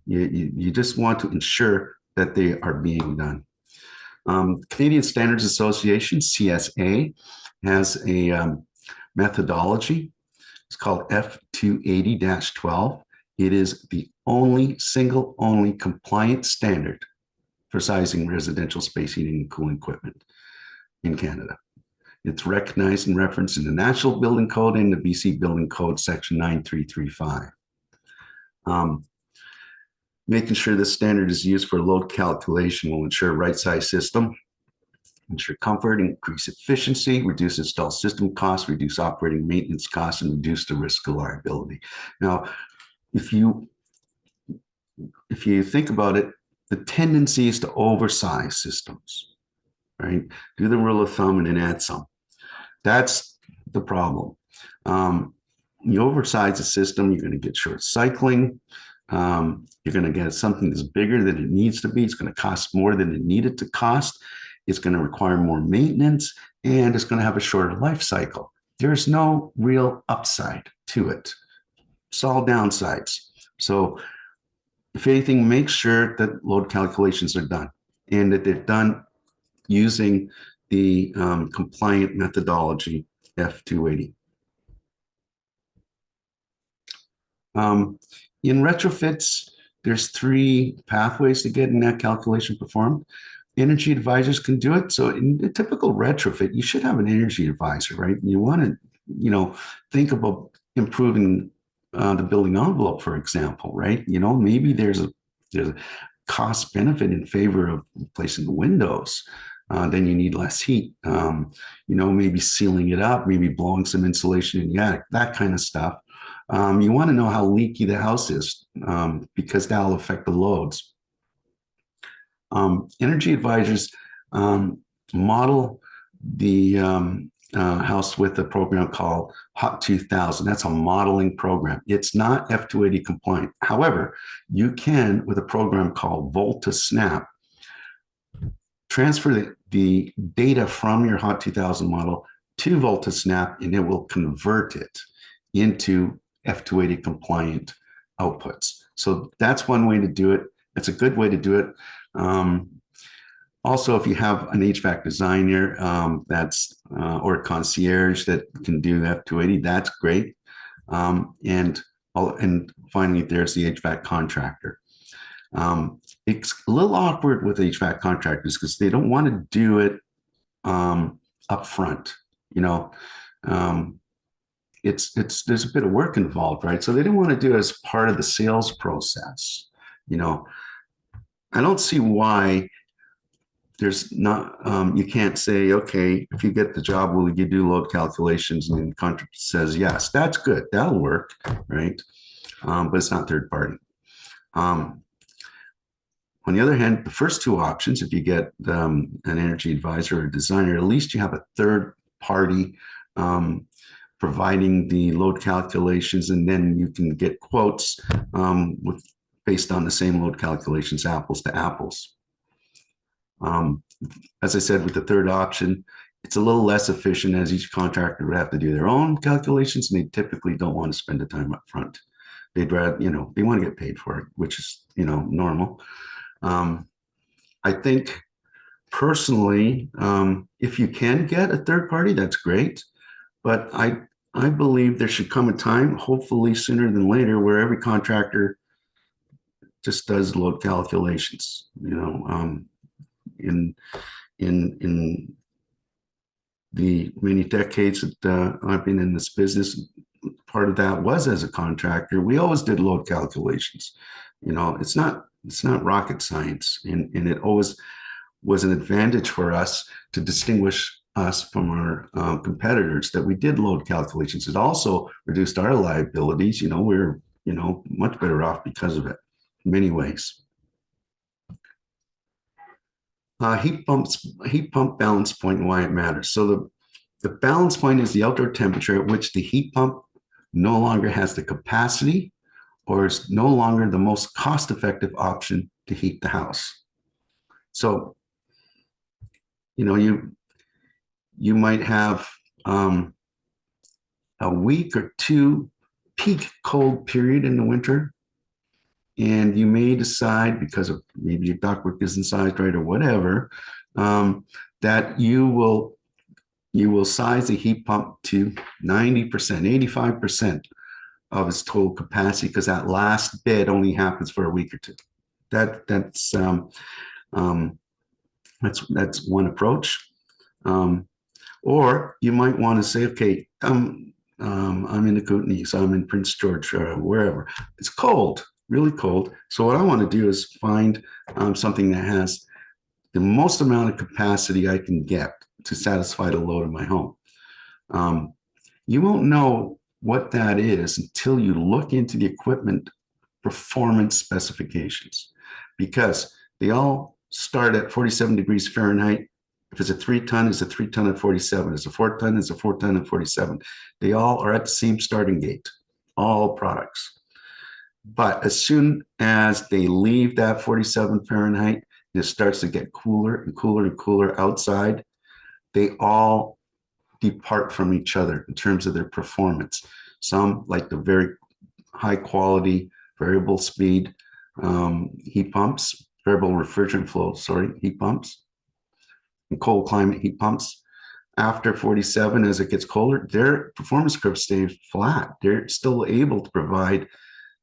[SPEAKER 2] You just want to ensure that they are being done. Canadian Standards Association, CSA, has a methodology. It's called F280-12. It is the only compliant standard for sizing residential space heating and cooling equipment in Canada. It's recognized and referenced in the National Building Code and the BC Building Code, section 9335. Making sure this standard is used for load calculation will ensure a right-size system, ensure comfort, increase efficiency, reduce installed system costs, reduce operating maintenance costs, and reduce the risk of liability. Now, if you think about it, the tendency is to oversize systems, right? Do the rule of thumb and then add some. That's the problem. You oversize a system, you're going to get short cycling. You're going to get something that's bigger than it needs to be. It's going to cost more than it needed to cost. It's going to require more maintenance, and it's going to have a shorter life cycle. There's no real upside to it. It's all downsides. So if anything, make sure that load calculations are done and that they're done using the compliant methodology F280. In retrofits, there's 3 pathways to getting that calculation performed. Energy advisors can do it. So in a typical retrofit, you should have an energy advisor, right? You want to, think about improving the building envelope, for example, right? Maybe there's a cost benefit in favor of replacing the windows. Then you need less heat. Maybe sealing it up, maybe blowing some insulation in the attic, that kind of stuff. You want to know how leaky the house is because that'll affect the loads. Energy advisors model the house with a program called Hot 2000. That's a modeling program. It's not F280 compliant. However, you can, with a program called VoltaSnap, transfer the data from your Hot 2000 model to VoltaSnap, and it will convert it into F280 compliant outputs. So that's one way to do it. It's a good way to do it. Also, if you have an HVAC designer or a concierge that can do F280, that's great. And finally, there's the HVAC contractor. It's a little awkward with HVAC contractors because they don't want to do it up front. There's a bit of work involved, right? So they don't want to do it as part of the sales process. I don't see why there's not, you can't say, okay, if you get the job, will you do load calculations? And the contractor says, yes, that's good. That'll work, right? But it's not third party. On the other hand, the first two options, if you get an energy advisor or a designer, at least you have a third party providing the load calculations, and then you can get quotes based on the same load calculations, apples to apples. As I said, with the third option, it's a little less efficient as each contractor would have to do their own calculations, and they typically don't want to spend the time up front. They'd rather, they want to get paid for it, which is, normal. I think personally, if you can get a third party, that's great. But I believe there should come a time, hopefully sooner than later, where every contractor just does load calculations. In the many decades that I've been in this business, part of that was as a contractor. We always did load calculations. It's not rocket science, and it always was an advantage for us to distinguish us from our competitors that we did load calculations. It also reduced our liabilities. We're much better off because of it in many ways. Heat pump balance point and why it matters. So the balance point is the outdoor temperature at which the heat pump no longer has the capacity or is no longer the most cost-effective option to heat the house. So, you might have a week or two peak cold period in the winter, and you may decide, because of maybe your ductwork isn't sized right or whatever, that you will size the heat pump to 90%, 85% of its total capacity, because that last bit only happens for a week or two. That's one approach. Or you might want to say, okay, I'm in the Kootenays, I'm in Prince George, wherever. It's cold, really cold. So what I want to do is find something that has the most amount of capacity I can get to satisfy the load of my home. You won't know what that is until you look into the equipment performance specifications, because they all start at 47 degrees Fahrenheit. If it's a 3-ton, it's a 3-ton at 47. It's a 4-ton, it's a 4-ton at 47. They all are at the same starting gate, all products. But as soon as they leave that 47 Fahrenheit, and it starts to get cooler and cooler and cooler outside, they all depart from each other in terms of their performance. Some, like the very high quality variable speed heat pumps, variable refrigerant flow, heat pumps, and cold climate heat pumps, after 47, as it gets colder, their performance curve stays flat. They're still able to provide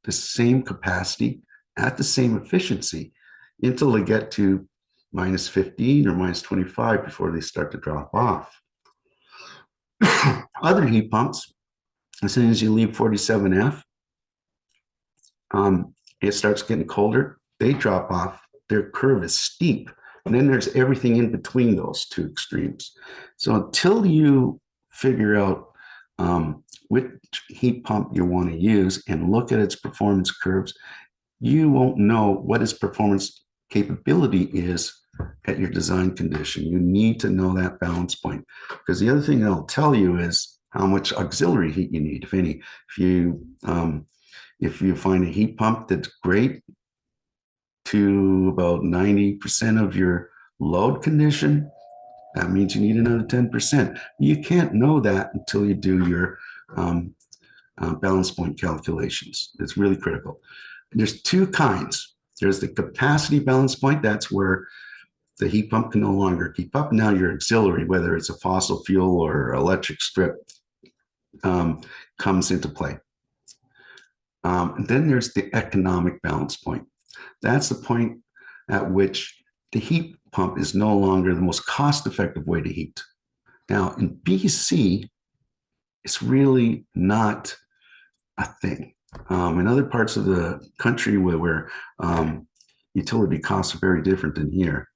[SPEAKER 2] the same capacity at the same efficiency until they get to minus 15 or minus 25 before they start to drop off. Other heat pumps, as soon as you leave 47F, it starts getting colder, they drop off. Their curve is steep. And then there's everything in between those two extremes. So until you figure out which heat pump you want to use and look at its performance curves, you won't know what its performance capability is at your design condition. You need to know that balance point, because the other thing that'll tell you is how much auxiliary heat you need, if any. If you find a heat pump that's great to about 90% of your load condition, that means you need another 10%. You can't know that until you do your balance point calculations. It's really critical. There's two kinds. There's the capacity balance point. That's where the heat pump can no longer keep up. Now your auxiliary, whether it's a fossil fuel or electric strip, comes into play. And then there's the economic balance point. That's the point at which the heat pump is no longer the most cost-effective way to heat. Now, in BC, it's really not a thing. In other parts of the country where utility costs are very different than here,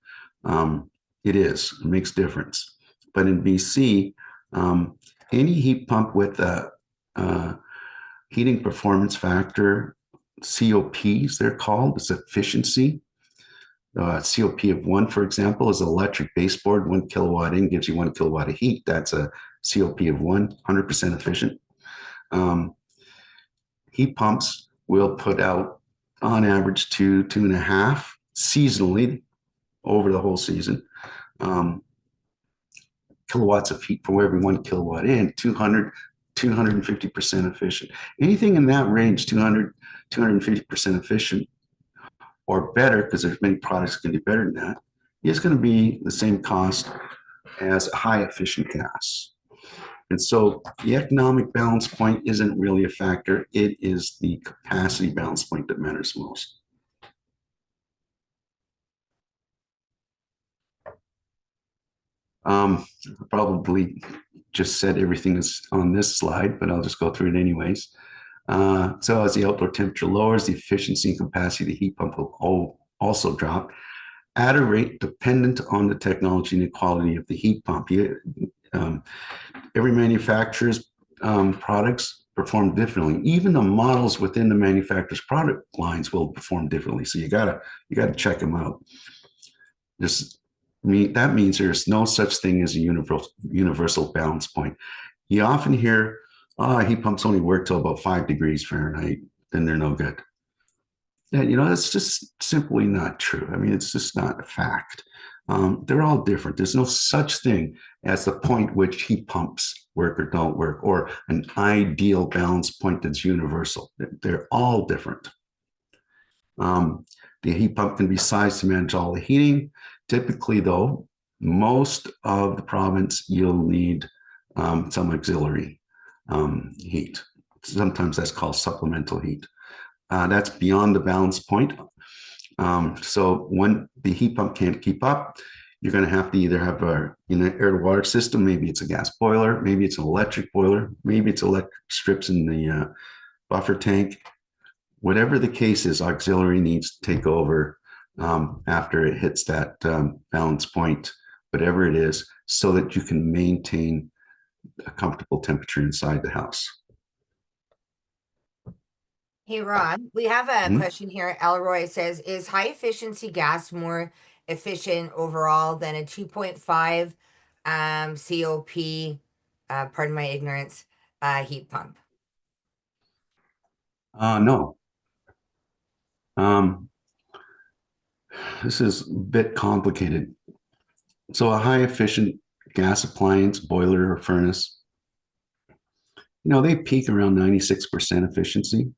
[SPEAKER 2] it makes difference. But in BC, any heat pump with a heating performance factor, COPs, they're called, it's efficiency. COP of 1, for example, is an electric baseboard. 1 kilowatt in gives you 1 kilowatt of heat. That's a COP of 1, 100% efficient. Heat pumps will put out, on average, 2.5 seasonally over the whole season. Kilowatts of heat for every 1 kilowatt in, 250% efficient. Anything in that range, 250% efficient or better, because there's many products that can do better than that, is going to be the same cost as a high efficient gas. And so the economic balance point isn't really a factor. It is the capacity balance point that matters most. Probably just said everything that's on this slide, but I'll just go through it anyways. So as the outdoor temperature lowers, the efficiency and capacity of the heat pump will also drop at a rate dependent on the technology and the quality of the heat pump. Every manufacturer's products perform differently. Even the models within the manufacturer's product lines will perform differently. So you gotta check them out. That means there's no such thing as a universal balance point. You often hear, heat pumps only work till about 5 degrees Fahrenheit, then they're no good. Yeah, that's just simply not true. I mean, it's just not a fact. They're all different. There's no such thing as the point which heat pumps work or don't work, or an ideal balance point that's universal. They're all different. The heat pump can be sized to manage all the heating. Typically, though, most of the province, you'll need some auxiliary heat. Sometimes that's called supplemental heat. That's beyond the balance point. So when the heat pump can't keep up, you're going to have to either have an air-to-water system. Maybe it's a gas boiler. Maybe it's an electric boiler. Maybe it's electric strips in the buffer tank. Whatever the case is, auxiliary needs to take over after it hits that balance point, whatever it is, so that you can maintain a comfortable temperature inside the house.
[SPEAKER 1] Hey, Rod, we have a question here. Elroy says, is high efficiency gas more efficient overall than a 2.5 COP, pardon my ignorance, heat pump?
[SPEAKER 2] No. This is a bit complicated. So a high efficient gas appliance, boiler or furnace, they peak around 96% efficiency.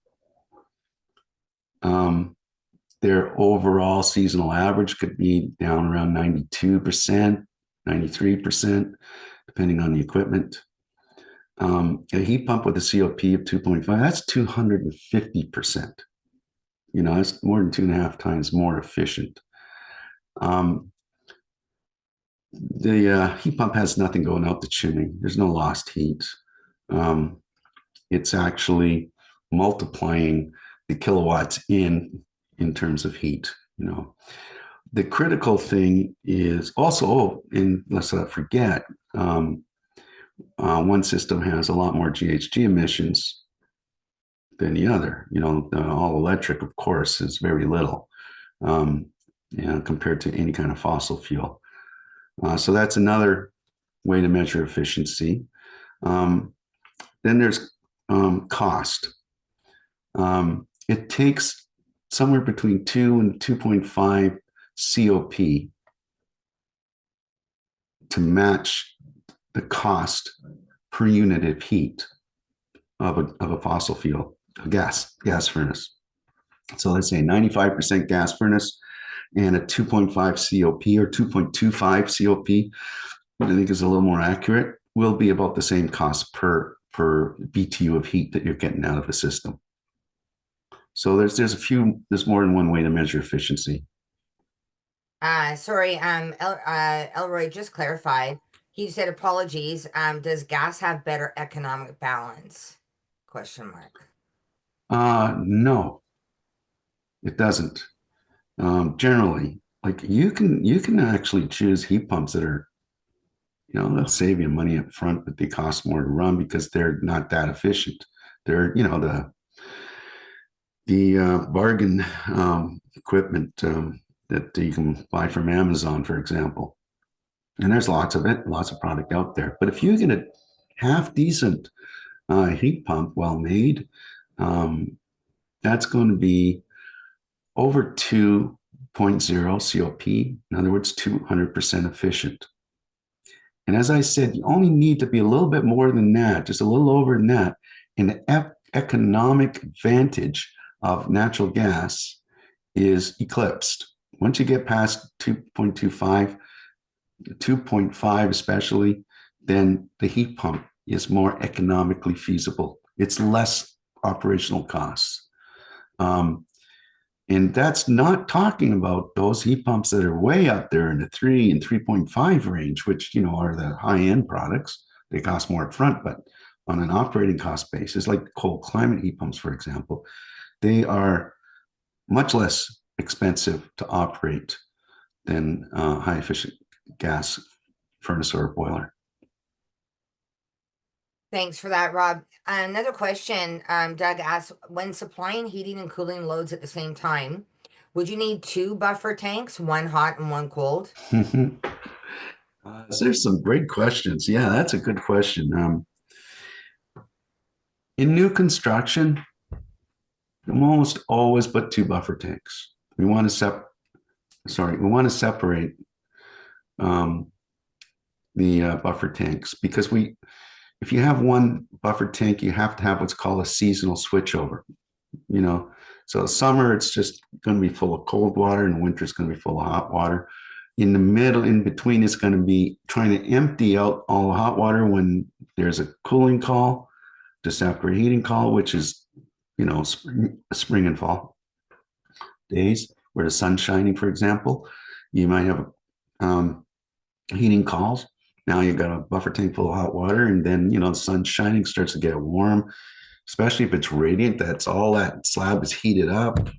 [SPEAKER 2] Their overall seasonal average could be down around 92%, 93%, depending on the equipment. A heat pump with a COP of 2.5, that's 250%. It's more than 2.5 times more efficient. The heat pump has nothing going out the chimney. There's no lost heat. It's actually multiplying the kilowatts in terms of heat. The critical thing is also, and let's not forget, One system has a lot more GHG emissions than the other. All electric, of course, is very little, compared to any kind of fossil fuel. So that's another way to measure efficiency. Then there's cost. It takes somewhere between 2 and 2.5 COP to match the cost per unit of heat of a fossil fuel, a gas furnace. So let's say 95% gas furnace and a 2.5 COP or 2.25 COP, I think is a little more accurate, will be about the same cost per BTU of heat that you're getting out of the system. So there's more than one way to measure efficiency.
[SPEAKER 1] Sorry, Elroy just clarified. He said apologies. Does gas have better economic balance? Question mark.
[SPEAKER 2] No, it doesn't. Generally, like you can actually choose heat pumps that are, they'll save you money up front, but they cost more to run because they're not that efficient. They're, the bargain equipment that you can buy from Amazon, for example. And there's lots of it, lots of product out there. But if you get a half decent heat pump, well made, that's going to be over 2.0 COP. In other words, 200% efficient. And as I said, you only need to be a little bit more than that, just a little over than that. And the economic advantage of natural gas is eclipsed. Once you get past 2.25, 2.5 especially, then the heat pump is more economically feasible. It's less operational costs. And that's not talking about those heat pumps that are way up there in the 3 and 3.5 range, which, are the high-end products. They cost more upfront, but on an operating cost basis, like cold climate heat pumps, for example, they are much less expensive to operate than high efficient gas furnace or boiler.
[SPEAKER 1] Thanks for that, Rob. Another question, Doug asked, when supplying heating and cooling loads at the same time, would you need two buffer tanks, one hot and one cold?
[SPEAKER 2] So there's some great questions. Yeah, that's a good question. In new construction, almost always put two buffer tanks. We want to separate the buffer tanks because if you have one buffer tank, you have to have what's called a seasonal switchover. So summer it's just going to be full of cold water, and winter is going to be full of hot water. In the middle, in between, it's going to be trying to empty out all the hot water when there's a cooling call, just after a heating call, which is spring and fall days where the sun's shining, for example. You might have heating calls. Now you've got a buffer tank full of hot water, and then the sun's shining, starts to get warm, especially if it's radiant. That's all that slab is heated up.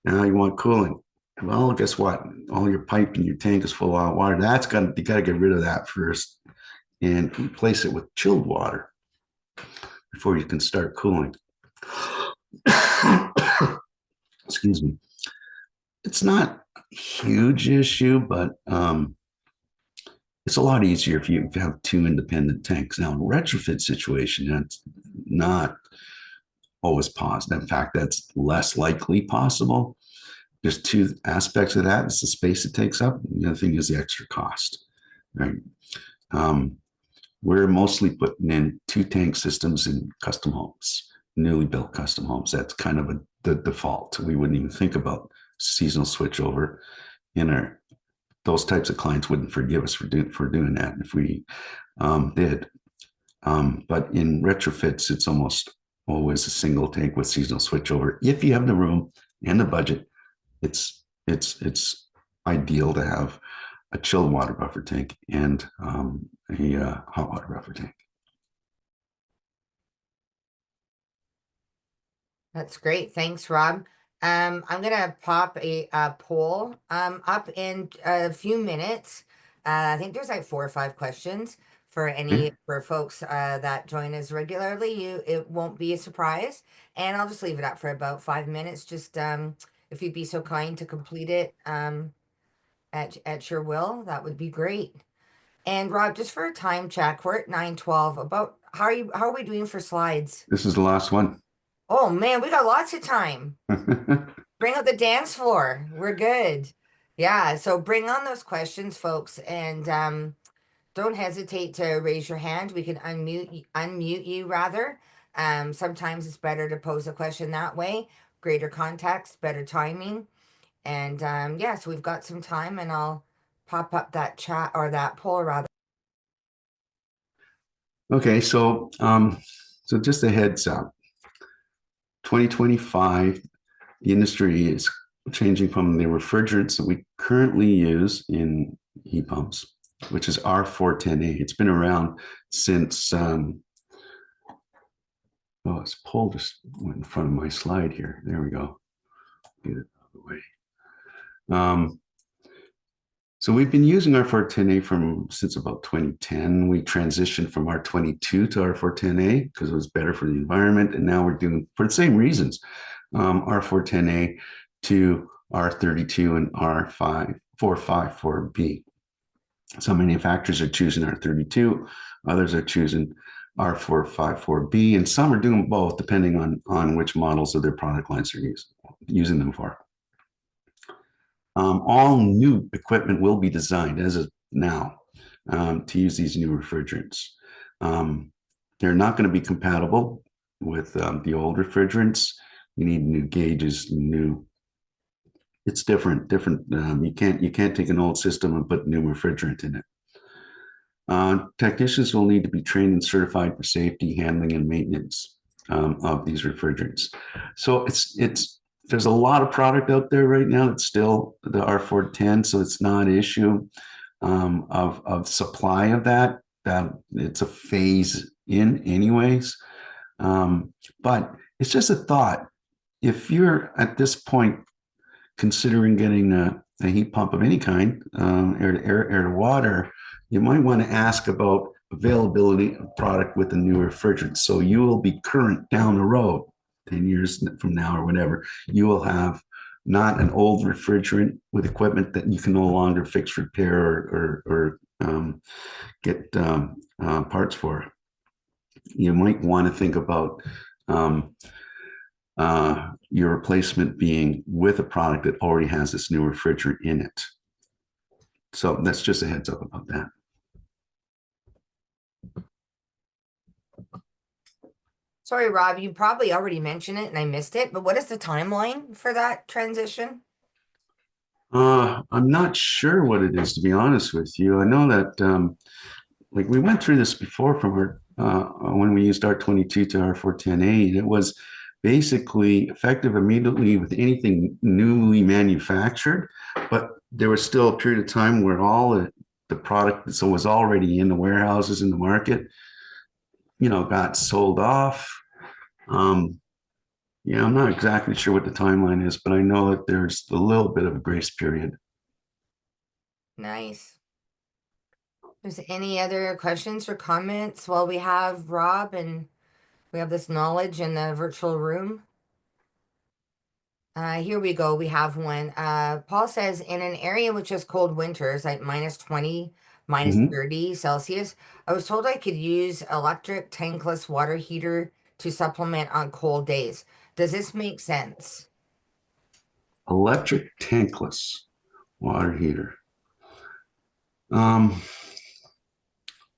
[SPEAKER 2] Now you want cooling. Well, guess what? All your pipe in your tank is full of hot water. You got to get rid of that first and replace it with chilled water before you can start cooling. Excuse me. It's not a huge issue, but it's a lot easier if you have two independent tanks. Now, in a retrofit situation, that's not always possible. In fact, that's less likely possible. There's two aspects of that. It's the space it takes up. The other thing is the extra cost, right? We're mostly putting in two tank systems in custom homes, newly built custom homes. That's kind of the default. We wouldn't even think about seasonal switchover in those types of clients wouldn't forgive us for doing that if we did. But in retrofits, it's almost always a single tank with seasonal switchover. If you have the room and the budget, it's ideal to have a chilled water buffer tank and a hot water buffer tank.
[SPEAKER 1] That's great. Thanks, Rob. I'm gonna pop a poll up in a few minutes. I think there's like 4 or 5 questions for folks that join us regularly. It won't be a surprise, and I'll just leave it up for about 5 minutes. Just if you'd be so kind to complete it at your will, that would be great. And Rob, just for a time check, we're at 9:12. About how are we doing for slides?
[SPEAKER 2] This is the last one.
[SPEAKER 1] Oh man, we got lots of time. Bring out the dance floor. We're good. Yeah, so bring on those questions, folks, and don't hesitate to raise your hand. We can unmute you rather. Sometimes it's better to pose a question that way. Greater context, better timing. And yeah, so we've got some time, and I'll pop up that chat or that poll rather.
[SPEAKER 2] Okay, so just a heads up. 2025, the industry is changing from the refrigerants that we currently use in heat pumps, which is R410A. It's been around since, this poll just went in front of my slide here. There we go. Get it out of the way. So we've been using R410A since about 2010. We transitioned from R22 to R410A because it was better for the environment. And now we're doing, for the same reasons, R410A to R32 and R454B. Some manufacturers are choosing R32, others are choosing R454B, and some are doing both depending on which models of their product lines they're using them for. All new equipment will be designed as of now to use these new refrigerants. They're not going to be compatible with the old refrigerants. You need new gauges, it's different. You can't take an old system and put new refrigerant in it. Technicians will need to be trained and certified for safety, handling, and maintenance of these refrigerants. So there's a lot of product out there right now that's still the R410, so it's not an issue of supply of that. It's a phase in anyways. But it's just a thought. If you're at this point considering getting a heat pump of any kind, air to water, you might want to ask about availability of product with a new refrigerant. So you will be current down the road. 10 years from now or whatever, you will have not an old refrigerant with equipment that you can no longer fix, repair, or get parts for. You might want to think about your replacement being with a product that already has this new refrigerant in it. So that's just a heads up about that.
[SPEAKER 1] Sorry, Rob, you probably already mentioned it and I missed it, but what is the timeline for that transition?
[SPEAKER 2] I'm not sure what it is, to be honest with you. I know that like we went through this before from when we used R22 to R410A. It was basically effective immediately with anything newly manufactured, but there was still a period of time where all the product that was already in the warehouses in the market, got sold off. Yeah, I'm not exactly sure what the timeline is, but I know that there's a little bit of a grace period.
[SPEAKER 1] Nice. Is any other questions or comments while we have Rob and we have this knowledge in the virtual room? Here we go. We have one. Paul says, in an area which has cold winters, like -20, -30 Celsius, I was told I could use electric tankless water heater to supplement on cold days. Does this make sense?
[SPEAKER 2] Electric tankless water heater.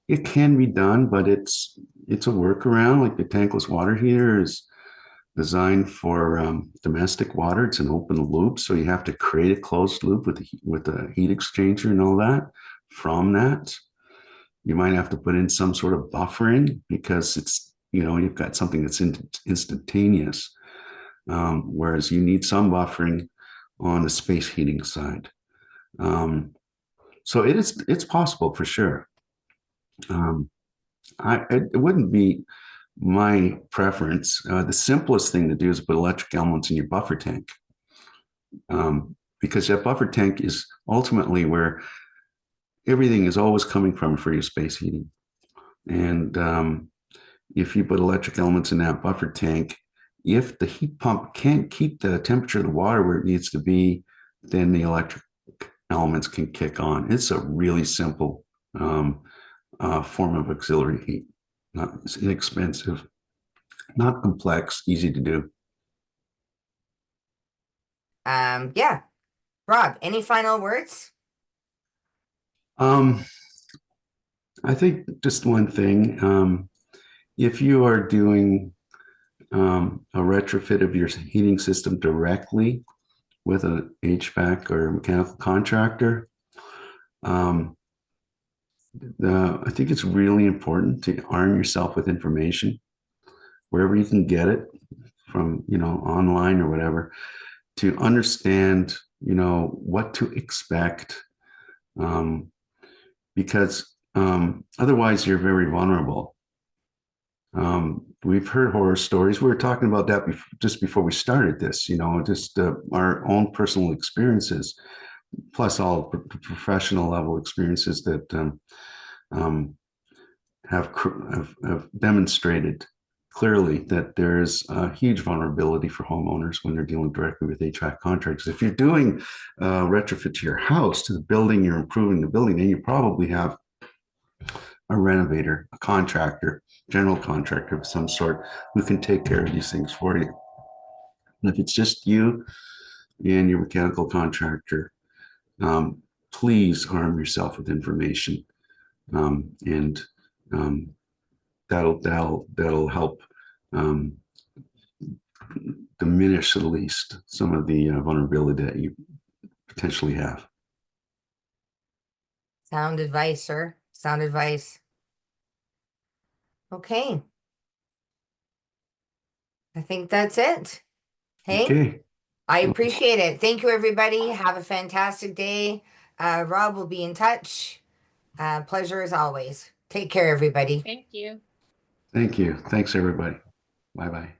[SPEAKER 2] It can be done, but it's a workaround. Like the tankless water heater is designed for domestic water. It's an open loop, so you have to create a closed loop with the heat exchanger and all that. From that, you might have to put in some sort of buffering because it's you've got something that's instantaneous, whereas you need some buffering on the space heating side. So it's possible for sure. It wouldn't be my preference. The simplest thing to do is put electric elements in your buffer tank, because that buffer tank is ultimately where everything is always coming from for your space heating. And if you put electric elements in that buffer tank, if the heat pump can't keep the temperature of the water where it needs to be, then the electric elements can kick on. It's a really simple form of auxiliary heat. It's inexpensive, not complex, easy to do.
[SPEAKER 1] Yeah. Rob, any final words?
[SPEAKER 2] Um, I think just one thing. If you are doing a retrofit of your heating system directly with an HVAC or mechanical contractor, I think it's really important to arm yourself with information wherever you can get it from, online or whatever, to understand, what to expect, because otherwise you're very vulnerable. We've heard horror stories. We were talking about that just before we started this, just our own personal experiences, plus all the professional level experiences that um, have demonstrated clearly that there's a huge vulnerability for homeowners when they're dealing directly with HVAC contractors. If you're doing retrofit to your house, to the building, you're improving the building, then you probably have a renovator, a contractor, general contractor of some sort who can take care of these things for you. And if it's just you and your mechanical contractor, please arm yourself with information, and that'll help um, diminish at least some of the vulnerability that you potentially have.
[SPEAKER 1] Sound advice, sir. Sound advice. Okay. I think that's it. Hey,
[SPEAKER 2] Okay.
[SPEAKER 1] I appreciate it. Thank you, everybody. Have a fantastic day. Rob will be in touch. Pleasure as always. Take care, everybody.
[SPEAKER 3] Thank you.
[SPEAKER 2] Thank you. Thanks, everybody. Bye bye.